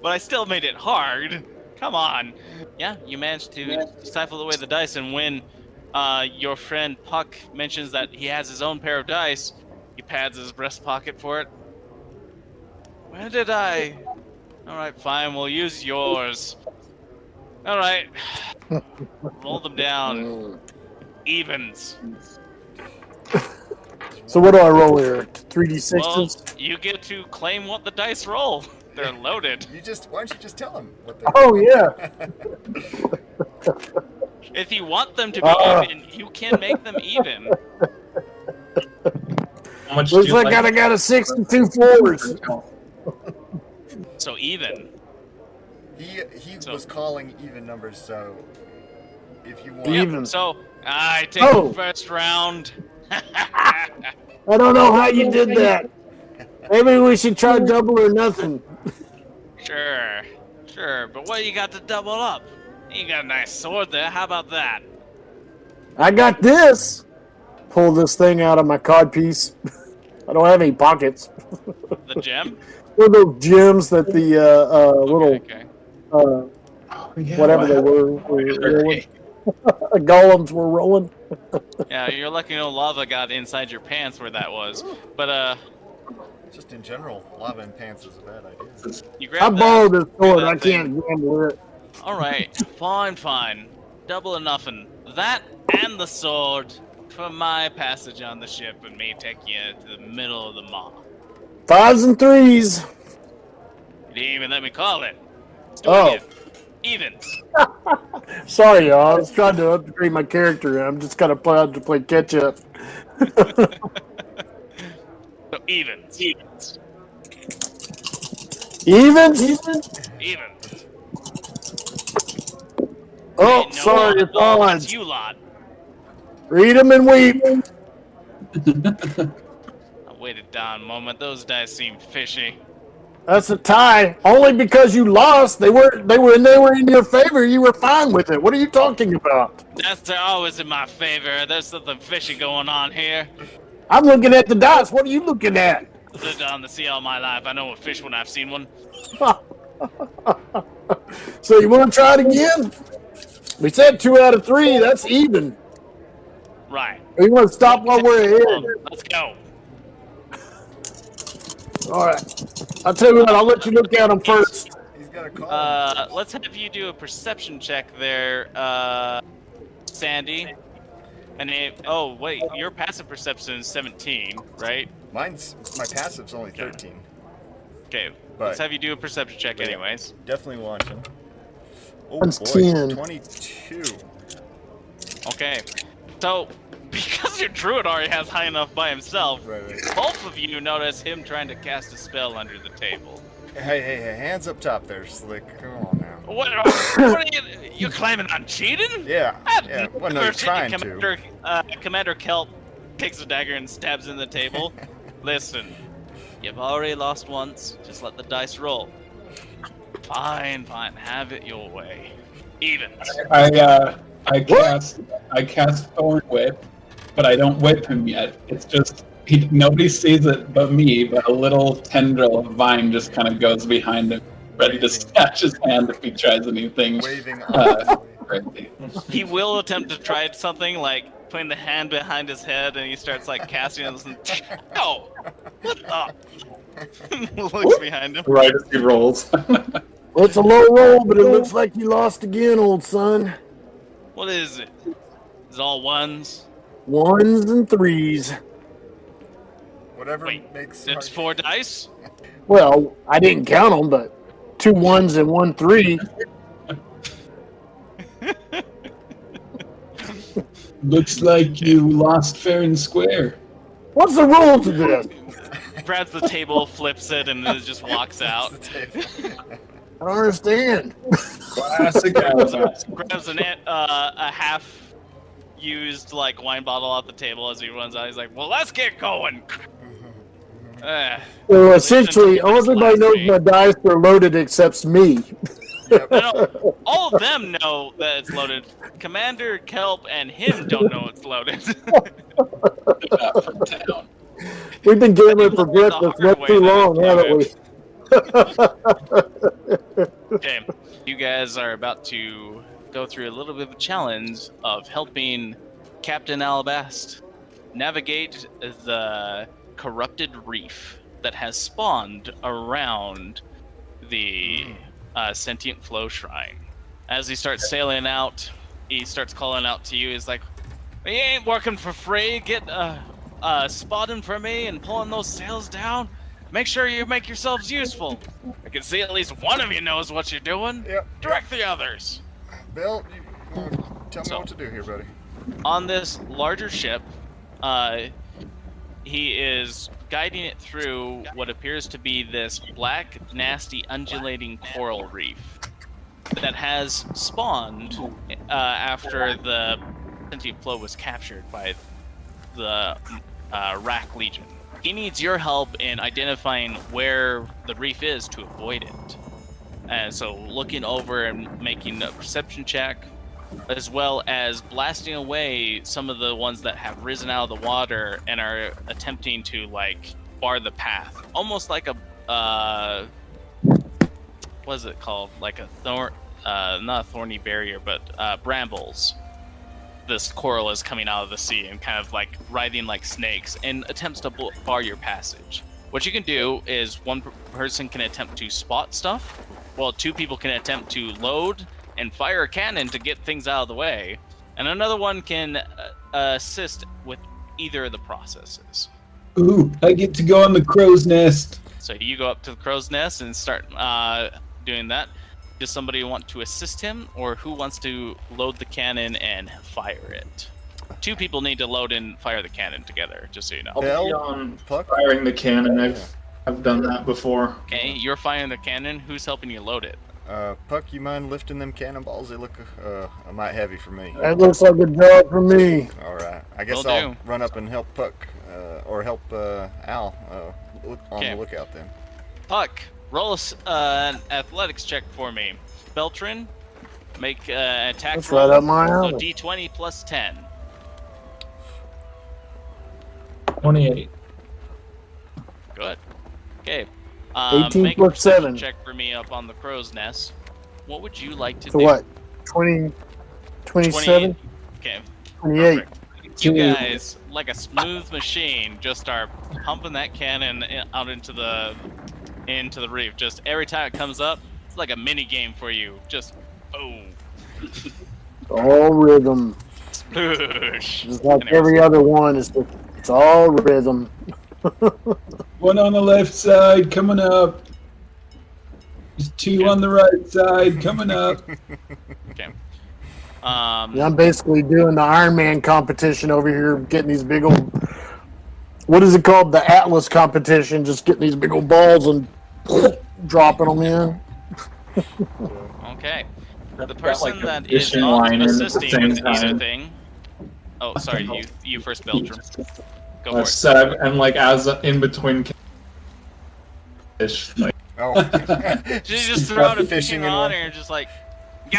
Speaker 1: but I still made it hard. Come on. Yeah, you managed to stifle away the dice, and when your friend Puck mentions that he has his own pair of dice, he pads his breast pocket for it. Where did I? Alright, fine, we'll use yours. Alright. Roll them down. Evens.
Speaker 4: So what do I roll here? 3d6s?
Speaker 1: Well, you get to claim what the dice roll. They're loaded.
Speaker 5: Why don't you just tell him what they're
Speaker 4: Oh yeah.
Speaker 1: If you want them to be even, you can make them even.
Speaker 2: How much
Speaker 4: Looks
Speaker 2: do you
Speaker 4: like I got a 6 and 2 fours.
Speaker 1: So even.
Speaker 5: He
Speaker 1: So-
Speaker 5: was calling even numbers, so if you want...
Speaker 4: Even.
Speaker 1: So I take
Speaker 4: Oh.
Speaker 1: the first round.
Speaker 4: I don't know how you did that. Maybe we should try double or nothing.
Speaker 1: Sure. But what you got to double up? You got a nice sword there. How about that?
Speaker 4: I got this. Pull this thing out of my codpiece. I don't have any pockets.
Speaker 1: The gem?
Speaker 4: One of those gems that the little
Speaker 1: Okay.
Speaker 4: whatever they were rolling. Golems were rolling.
Speaker 1: Yeah, you're lucky no lava got inside your pants where that was. But
Speaker 5: Just in general, lava in pants is a bad idea.
Speaker 1: you
Speaker 4: I
Speaker 1: grab that.
Speaker 4: borrowed this sword.
Speaker 1: that
Speaker 4: I can't
Speaker 1: thing.
Speaker 4: gamble it.
Speaker 1: All right, fine. Double or nothing. That and the sword for my passage on the ship, and me take you to the middle of the maw.
Speaker 4: 5s and 3s.
Speaker 1: You didn't even let me call it. Let's do
Speaker 4: Oh.
Speaker 1: it again. Evens.
Speaker 4: Sorry, y'all. I was trying to upgrade my character. I'm just kind of proud to play catch up.
Speaker 1: So evens.
Speaker 4: Evens?
Speaker 1: Evens.
Speaker 4: Oh,
Speaker 1: Ain't no
Speaker 4: sorry,
Speaker 1: one
Speaker 4: it's
Speaker 1: above us,
Speaker 4: odds.
Speaker 1: you lot.
Speaker 4: Read them and weep.
Speaker 1: I waited down a moment. Those dice seemed fishy.
Speaker 4: That's a tie. Only because you lost. They were in your favor. You were fine with it. What are you talking about?
Speaker 1: They're always in my favor. There's something fishy going on here.
Speaker 4: I'm looking at the dice. What are you looking at?
Speaker 1: I've lived on the sea all my life. I know a fish when I've seen one.
Speaker 4: So you want to try it again? We said 2 out of 3. That's even.
Speaker 1: Right.
Speaker 4: Or you want to stop while we're ahead?
Speaker 1: Let's go.
Speaker 4: All right. I'll tell you what. I'll let you look at them first.
Speaker 5: He's got a call.
Speaker 1: Let's have you do a perception check there, Sandy. And oh wait, your passive perception is 17, right?
Speaker 5: My passive's only 13.
Speaker 1: Okay.
Speaker 5: But-
Speaker 1: Let's have you do a perception check,
Speaker 5: Yeah.
Speaker 1: anyways.
Speaker 5: Definitely watching. Oh
Speaker 4: One's
Speaker 5: boy,
Speaker 4: 10.
Speaker 5: 22.
Speaker 1: Okay. So, because your druid already has high enough by himself,
Speaker 5: Right.
Speaker 1: both of you notice him trying to cast a spell under the table.
Speaker 5: Hey, hands up top there, Slick. Come on now.
Speaker 1: What are you claiming I'm cheating?
Speaker 5: Yeah. Well, no, you're
Speaker 1: Mercy,
Speaker 5: trying to.
Speaker 1: Commander Kelp takes a dagger and stabs in the table. Listen, you've already lost once. Just let the dice roll. Fine. Have it your way. Evens.
Speaker 3: I cast Thorn Whip, but I don't whip him yet. It's just nobody sees it but me. But a little tendril of vine just kind of goes behind him, ready to snatch his hand if he tries anything
Speaker 5: Waving
Speaker 3: crazy.
Speaker 1: He will attempt to try something like putting the hand behind his head, and he starts like casting it. And oh, what the? Looks behind him.
Speaker 2: Right as he rolls.
Speaker 4: Well, it's a low roll, but it looks like you lost again, old son.
Speaker 1: What is it? Is it all ones?
Speaker 4: 1s and 3s.
Speaker 5: Whatever
Speaker 1: Wait,
Speaker 5: makes
Speaker 1: it's 4 dice?
Speaker 4: Well, I didn't count them, but 2 1s and 1 3.
Speaker 3: Looks like you lost fair and square.
Speaker 4: What's the rules of this?
Speaker 1: Grabs the table, flips it, and then just walks out.
Speaker 4: I don't understand.
Speaker 2: Classic Avatar.
Speaker 1: Grabs a half-used like wine bottle off the table as he runs out. He's like, "Well, let's get going."
Speaker 4: Well, essentially, everybody knows my dice are loaded except me.
Speaker 5: Yep.
Speaker 1: No, all of them know that it's loaded. Commander, Kelp, and him don't know it's loaded.
Speaker 3: From town.
Speaker 4: We've been gambling for
Speaker 1: learned the
Speaker 4: breakfast
Speaker 1: hard
Speaker 4: not
Speaker 1: way
Speaker 4: too
Speaker 1: that
Speaker 4: long,
Speaker 1: it's
Speaker 4: haven't we?
Speaker 1: Okay, you guys are about to go through a little bit of a challenge of helping Captain Alabast navigate the corrupted reef that has spawned around the Sentient Flow Shrine. As he starts sailing out, he starts calling out to you. He's like, "We ain't working for free. Get spotting for me and pulling those sails down. Make sure you make yourselves useful. I can see at least one of you knows what you're doing.
Speaker 5: Yep.
Speaker 1: Direct the others."
Speaker 5: Bill, tell me
Speaker 1: So-
Speaker 5: what to do here, buddy.
Speaker 1: On this larger ship, he is guiding it through what appears to be this black, nasty, undulating coral reef that has spawned after the Sentient Flow was captured by the Rack Legion. He needs your help in identifying where the reef is to avoid it. And so looking over and making a perception check, as well as blasting away some of the ones that have risen out of the water and are attempting to like bar the path, almost like a what is it called? Like a thorn, not a thorny barrier, but brambles. This coral is coming out of the sea and kind of like writhing like snakes and attempts to bar your passage. What you can do is one person can attempt to spot stuff, while two people can attempt to load and fire a cannon to get things out of the way, and another one can assist with either of the processes.
Speaker 3: Ooh, I get to go on the crow's nest.
Speaker 1: So you go up to the crow's nest and start doing that. Does somebody want to assist him, or who wants to load the cannon and fire it? Two people need to load and fire the cannon together, just so you know.
Speaker 2: I'll
Speaker 5: Bell,
Speaker 2: be on
Speaker 5: Puck?
Speaker 2: firing the cannon. I've done that before.
Speaker 1: Okay, you're firing the cannon. Who's helping you load it?
Speaker 5: Puck, you mind lifting them cannonballs? They look a mite heavy for me.
Speaker 4: That looks like a job for me.
Speaker 5: All right. I guess
Speaker 1: Will
Speaker 5: I'll
Speaker 1: do.
Speaker 5: run up and help Puck, or help Al look on
Speaker 1: Okay.
Speaker 5: the lookout then.
Speaker 1: Puck, roll an athletics check for me. Beltryn, make an attack
Speaker 4: That's
Speaker 1: roll.
Speaker 4: right up my
Speaker 1: So
Speaker 4: alley.
Speaker 1: D20 plus 10.
Speaker 3: 28.
Speaker 1: Good. Okay.
Speaker 4: 18
Speaker 1: make a
Speaker 4: plus
Speaker 1: perception
Speaker 4: 7.
Speaker 1: check for me up on the crow's nest. What would you like to
Speaker 4: So
Speaker 1: do?
Speaker 4: what? 20, 27?
Speaker 1: 28. Okay.
Speaker 4: 28.
Speaker 1: Perfect. You guys, like a smooth machine, just start pumping that cannon out into the reef. Just every time it comes up, it's like a mini game for you. Just boom,
Speaker 4: All rhythm.
Speaker 1: sploosh.
Speaker 4: Just like
Speaker 1: Anyways,
Speaker 4: every other one. It's all rhythm.
Speaker 3: One on the left side coming up. There's two on the right side coming up.
Speaker 1: Okay.
Speaker 4: Yeah, I'm basically doing the Iron Man competition over here, getting these big old, what is it called? The Atlas competition, just getting these big old balls and dropping them in.
Speaker 1: Okay. The
Speaker 2: Got,
Speaker 1: person
Speaker 2: like, a
Speaker 1: that is
Speaker 2: fishing
Speaker 1: not
Speaker 2: line in at the
Speaker 1: assisting
Speaker 2: same
Speaker 1: with either
Speaker 2: time.
Speaker 1: thing. Oh, sorry, you first, Beltryn. Go for it.
Speaker 2: Seb, and like as in between fish, like
Speaker 5: Oh.
Speaker 1: Did you just throw out a
Speaker 5: Fishing
Speaker 1: fishing
Speaker 5: in
Speaker 1: rod
Speaker 5: one.
Speaker 1: and you're just like,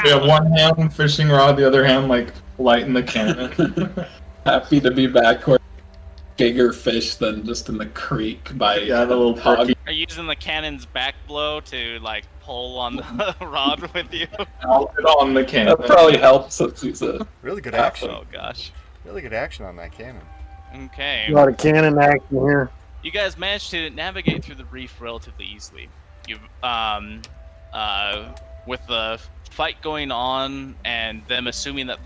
Speaker 2: we have one hand fishing rod, the other hand like lighting the cannon.
Speaker 3: Happy to be back where bigger fish than just in the creek by
Speaker 2: Yeah, the little
Speaker 3: hog.
Speaker 2: turkey.
Speaker 1: Are you using the cannon's back blow to like pull on the rod with you?
Speaker 2: Mounted on the cannon.
Speaker 3: That probably helps since he's a
Speaker 5: Really good action.
Speaker 1: Oh gosh.
Speaker 5: Really good action on that cannon.
Speaker 1: Okay.
Speaker 4: A lot of cannon action here.
Speaker 1: You guys managed to navigate through the reef relatively easily. You've with the fight going on and them assuming that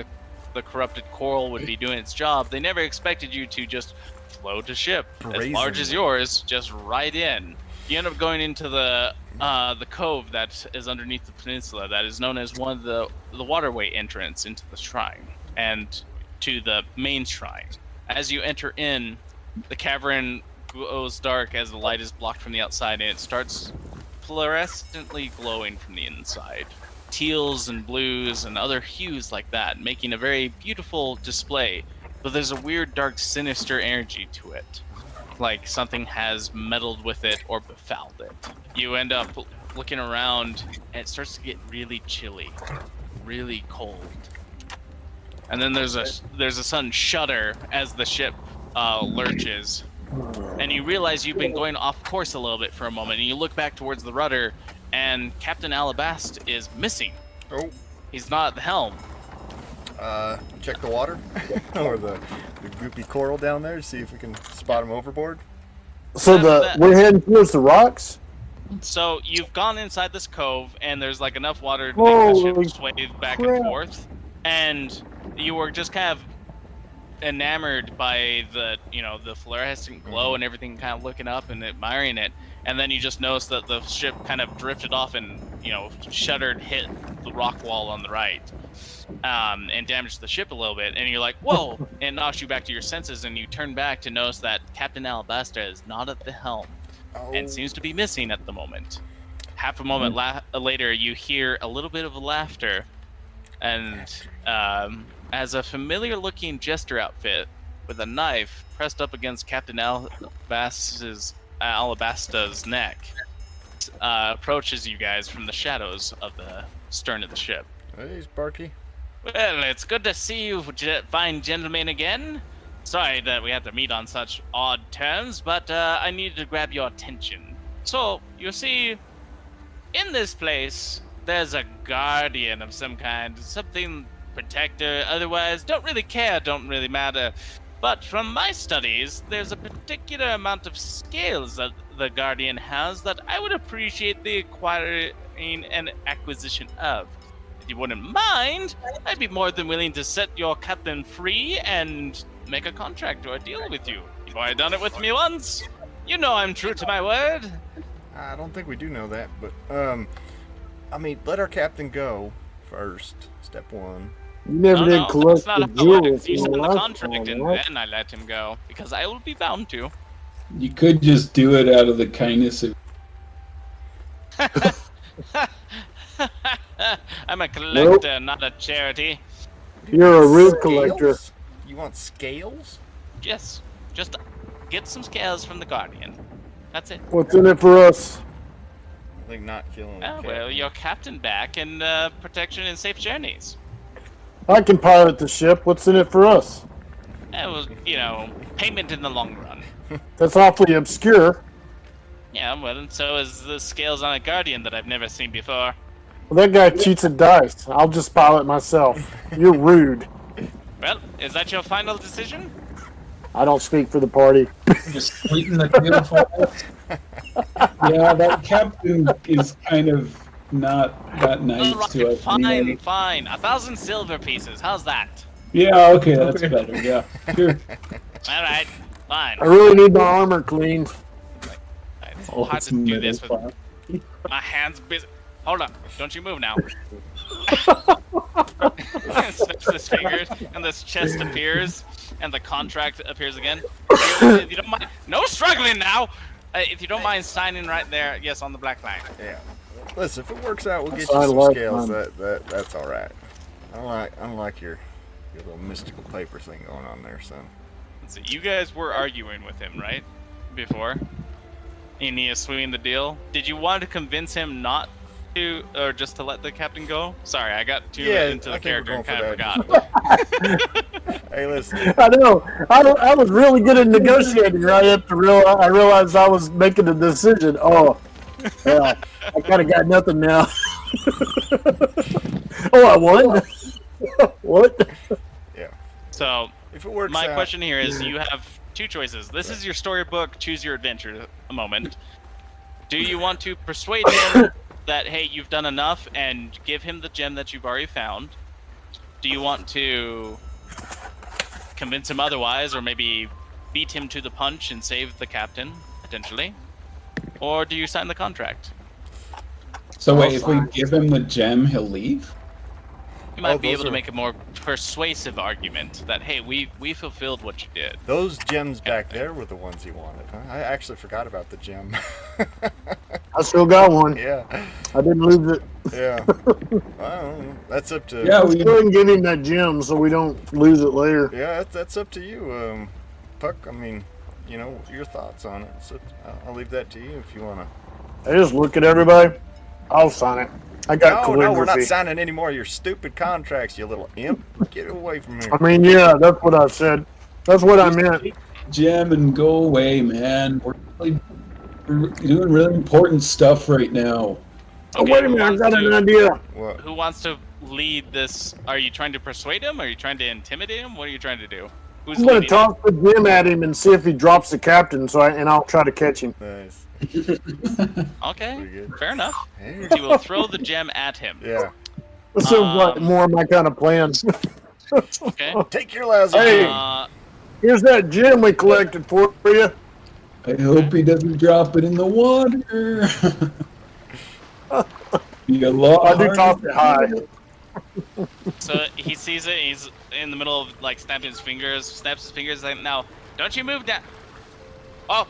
Speaker 1: the corrupted coral would be doing its job, they never expected you to just float a ship as large as
Speaker 5: Brazenly.
Speaker 1: yours just right in. You end up going into the cove that is underneath the peninsula that is known as one of the waterway entrance into the shrine and to the main shrine. As you enter in, the cavern goes dark as the light is blocked from the outside and it starts fluorescently glowing from the inside. Teals and blues and other hues like that, making a very beautiful display. But there's a weird, dark, sinister energy to it. Like something has meddled with it or befouled it. You end up looking around, and it starts to get really chilly, really cold. And then there's a sudden shudder as the ship lurches, and you realize you've been going off course a little bit for a moment, and you look back towards the rudder, and Captain Alabast is missing.
Speaker 5: Oh.
Speaker 1: He's not at the helm.
Speaker 5: Check the water or the goopy coral down there to see if we can spot him overboard.
Speaker 4: So we're heading towards the rocks?
Speaker 1: So you've gone inside this cove, and there's like enough water to make the ship sway back and forth, and you were just kind of enamored by the fluorescent glow and everything, kind of looking up and admiring it, and then you just noticed that the ship kind of drifted off and shuddered, hit the rock wall on the right, and damaged the ship a little bit, and you're like, whoa, and it knocks you back to your senses, and you turn back to notice that Captain Alabasta is not at the helm and seems to be missing at the moment. Half a moment later, you hear a little bit of laughter, and as a familiar-looking jester outfit with a knife pressed up against Captain Alabasta's neck, approaches you guys from the shadows of the stern of the ship.
Speaker 5: Hey, Sparky.
Speaker 1: Well, it's good to see you fine gentlemen again. Sorry that we had to meet on such odd terms, but I needed to grab your attention. So, you see, in this place, there's a guardian of some kind, something protector, otherwise, don't really care, don't really matter. But from my studies, there's a particular amount of scales that the guardian has that I would appreciate the acquiring and acquisition of. If you wouldn't mind, I'd be more than willing to set your captain free and make a contract or a deal with you. You've already done it with me once. You know I'm true to my word.
Speaker 5: I don't think we do know that, but, let our captain go first. Step one.
Speaker 4: You never did collect
Speaker 1: that's not
Speaker 4: the
Speaker 1: how it
Speaker 4: jewel.
Speaker 1: is. You sign the contract and then I let him go, because I will be bound to.
Speaker 3: You could just do it out of the kindness of...
Speaker 1: I'm a collector, not a charity.
Speaker 4: You're a rude collector.
Speaker 5: You want scales?
Speaker 1: Yes, just get some scales from the guardian. That's it.
Speaker 4: What's in it for us?
Speaker 5: I think not killing the captain.
Speaker 1: Well, your captain back and protection and safe journeys.
Speaker 4: I can pilot the ship. What's in it for us?
Speaker 1: That was, payment in the long run.
Speaker 4: That's awfully obscure.
Speaker 1: Yeah, well, and so is the scales on a guardian that I've never seen before.
Speaker 4: Well, that guy cheats at dice. I'll just pilot myself. You're rude.
Speaker 1: Well, is that your final decision?
Speaker 4: I don't speak for the party.
Speaker 2: Just sweeten the deal for us.
Speaker 3: Yeah, that captain is kind of not that nice to us.
Speaker 1: Fine, fine. 1,000 silver pieces. How's that?
Speaker 3: Yeah, okay, that's better. Yeah, sure.
Speaker 1: All right, fine.
Speaker 4: I really need my armor cleaned.
Speaker 1: It's hard to do this with my hands busy. Hold on, don't you move now. Snaps his fingers, and this chest appears, and the contract appears again. If you don't mind, no struggling now. If you don't mind signing right there, yes, on the black line.
Speaker 5: Yeah. Listen, if it works out, we'll get you some scales. That's all right. I don't like your little mystical paper thing going on there, son.
Speaker 1: So you guys were arguing with him, right? Before? And he is swinging the deal. Did you want to convince him not to, or just to let the captain go? Sorry, I got too into the character and kind of forgot.
Speaker 5: Hey, listen.
Speaker 4: I know. I was really good at negotiating right up to I realized I was making a decision. Oh, well, I kind of got nothing now. Oh, I won? What?
Speaker 5: Yeah.
Speaker 1: So,
Speaker 5: if it works
Speaker 1: my
Speaker 5: out,
Speaker 1: question here is, you have two choices. This is your storybook, choose your adventure a moment. Do you want to persuade him that, hey, you've done enough and give him the gem that you've already found? Do you want to convince him otherwise, or maybe beat him to the punch and save the captain, potentially? Or do you sign the contract?
Speaker 3: So wait, if we give him the gem, he'll leave?
Speaker 1: You might be able to make a more persuasive argument that, hey, we fulfilled what you did.
Speaker 5: Those gems back there were the ones he wanted, huh? I actually forgot about the gem.
Speaker 4: I still got one.
Speaker 5: Yeah.
Speaker 4: I didn't lose it.
Speaker 5: Yeah. Well, that's up to...
Speaker 3: Yeah,
Speaker 4: Let's go ahead and give him that gem so we don't lose it later.
Speaker 5: Yeah, that's up to you, Puck. I mean, your thoughts on it. So I'll leave that to you if you want to...
Speaker 4: I just look at everybody. I'll sign it. I got
Speaker 5: No, we're not
Speaker 4: calligraphy.
Speaker 5: signing any more of your stupid contracts, you little imp. Get away from here.
Speaker 4: I mean, yeah, that's what I said. That's what I meant.
Speaker 3: Gem and go away, man. We're doing really important stuff right now.
Speaker 4: Oh, wait a minute, I've got an idea.
Speaker 5: What?
Speaker 1: Who wants to lead this? Are you trying to persuade him? Are you trying to intimidate him? What are you trying to do? Who's
Speaker 4: I'm gonna
Speaker 1: leading
Speaker 4: toss the gem at him and see if he drops the captain. And I'll try to catch him.
Speaker 5: Nice.
Speaker 1: it?
Speaker 5: Pretty
Speaker 1: Okay,
Speaker 5: good.
Speaker 1: fair enough.
Speaker 5: Hey.
Speaker 1: You will throw the gem at him.
Speaker 5: Yeah.
Speaker 4: This is like more of my kind of plan.
Speaker 1: Okay.
Speaker 5: Take your lousy.
Speaker 4: Hey. Here's that gem we collected for you.
Speaker 3: I hope he doesn't drop it in the water. Be a lot
Speaker 4: I do
Speaker 3: harder.
Speaker 4: toss it high.
Speaker 1: So he sees it. He's in the middle of like snapping his fingers. Snaps his fingers. Like, now, don't you move down. Oh,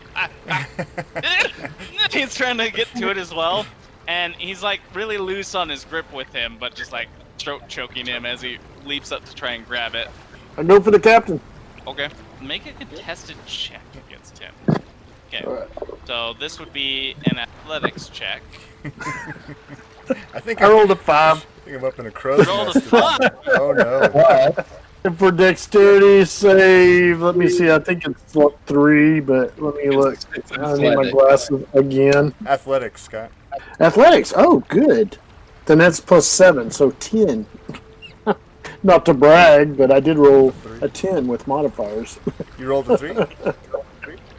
Speaker 1: he's trying to get to it as well, and he's like really loose on his grip with him, but just like throat choking him as he leaps up to try and grab it.
Speaker 4: I go for the captain.
Speaker 1: Okay. Make a contested check against him. Okay. So this would be an athletics check.
Speaker 5: I think
Speaker 4: I rolled a 5.
Speaker 5: I think I'm up in a crow's
Speaker 1: Roll
Speaker 5: nest.
Speaker 1: a 5.
Speaker 5: Oh no.
Speaker 4: And for dexterity save, let me see. I think it's 3, but let me look. I need my glasses again.
Speaker 5: Athletics, Scott.
Speaker 4: Athletics. Oh, good. Then that's +7, so 10. Not to brag, but I did roll a 10 with modifiers.
Speaker 5: You rolled a 3?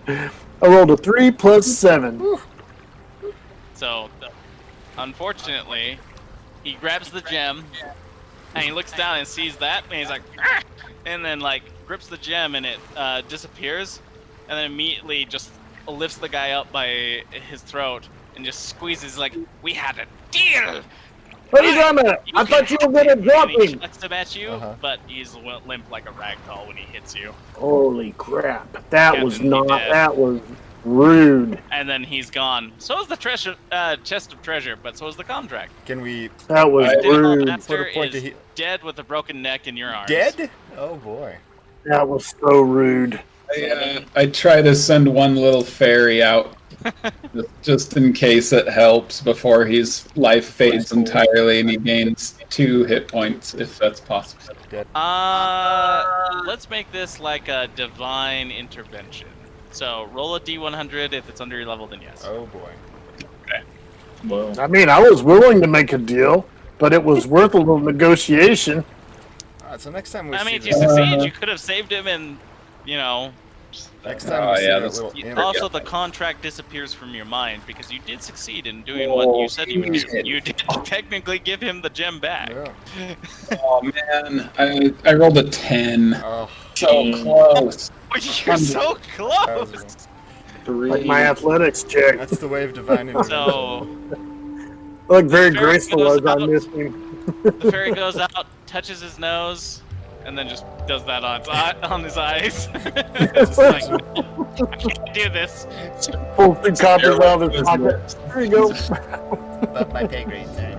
Speaker 4: I rolled a 3 plus 7.
Speaker 1: So, unfortunately, he grabs the gem, and he looks down and sees that, and he's like, "Ah!" And then like grips the gem, and it disappears, and then immediately just lifts the guy up by his throat and just squeezes like, "We had a deal."
Speaker 4: What are you talking about? I thought you were gonna drop
Speaker 1: And he
Speaker 4: him.
Speaker 1: chucks him at you,
Speaker 5: Uh-huh.
Speaker 1: but he's limp like a ragdoll when he hits you.
Speaker 4: Holy crap! That was
Speaker 1: Captain,
Speaker 4: not.
Speaker 1: he did.
Speaker 4: That was rude.
Speaker 1: And then he's gone. So is the treasure, chest of treasure, but so is the contract.
Speaker 5: Can we
Speaker 4: That was
Speaker 1: Digital
Speaker 4: rude.
Speaker 1: Master
Speaker 5: Put a point to
Speaker 1: is
Speaker 5: he-
Speaker 1: dead with a broken neck in your arms.
Speaker 5: dead? Oh boy.
Speaker 4: That was so rude.
Speaker 3: I try to send one little fairy out, just in case it helps before his life fades entirely and he gains 2 hit points, if that's possible.
Speaker 1: Let's make this like a divine intervention. So roll a d100. If it's under your level, then yes.
Speaker 5: Oh boy.
Speaker 2: Well,
Speaker 4: I mean, I was willing to make a deal, but it was worth a little negotiation.
Speaker 5: Alright, so next time we
Speaker 1: I
Speaker 5: see
Speaker 1: mean, if you
Speaker 5: this,
Speaker 1: succeed, you could have saved him, and you know.
Speaker 5: next time we see
Speaker 2: yeah,
Speaker 5: that
Speaker 2: that's-
Speaker 5: little imp,
Speaker 1: Also, the contract disappears from your mind because you did succeed in doing what you said you would do. You did technically give him the gem back.
Speaker 5: yeah.
Speaker 3: Oh man, I rolled a 10.
Speaker 5: Oh,
Speaker 3: So close.
Speaker 1: You're so
Speaker 5: that
Speaker 1: close.
Speaker 5: was-
Speaker 4: Like my athletics check.
Speaker 5: that's the way of divine intervention.
Speaker 1: So
Speaker 4: I look very
Speaker 1: Fairy
Speaker 4: graceful
Speaker 1: goes
Speaker 4: as I
Speaker 1: out.
Speaker 4: missed him.
Speaker 1: the fairy goes out, touches his nose, and then just does that on his eyes. It's just like, I can't do this.
Speaker 4: Pulls 2 copies out of his pocket. There you go.
Speaker 5: Above my pay grade, sir.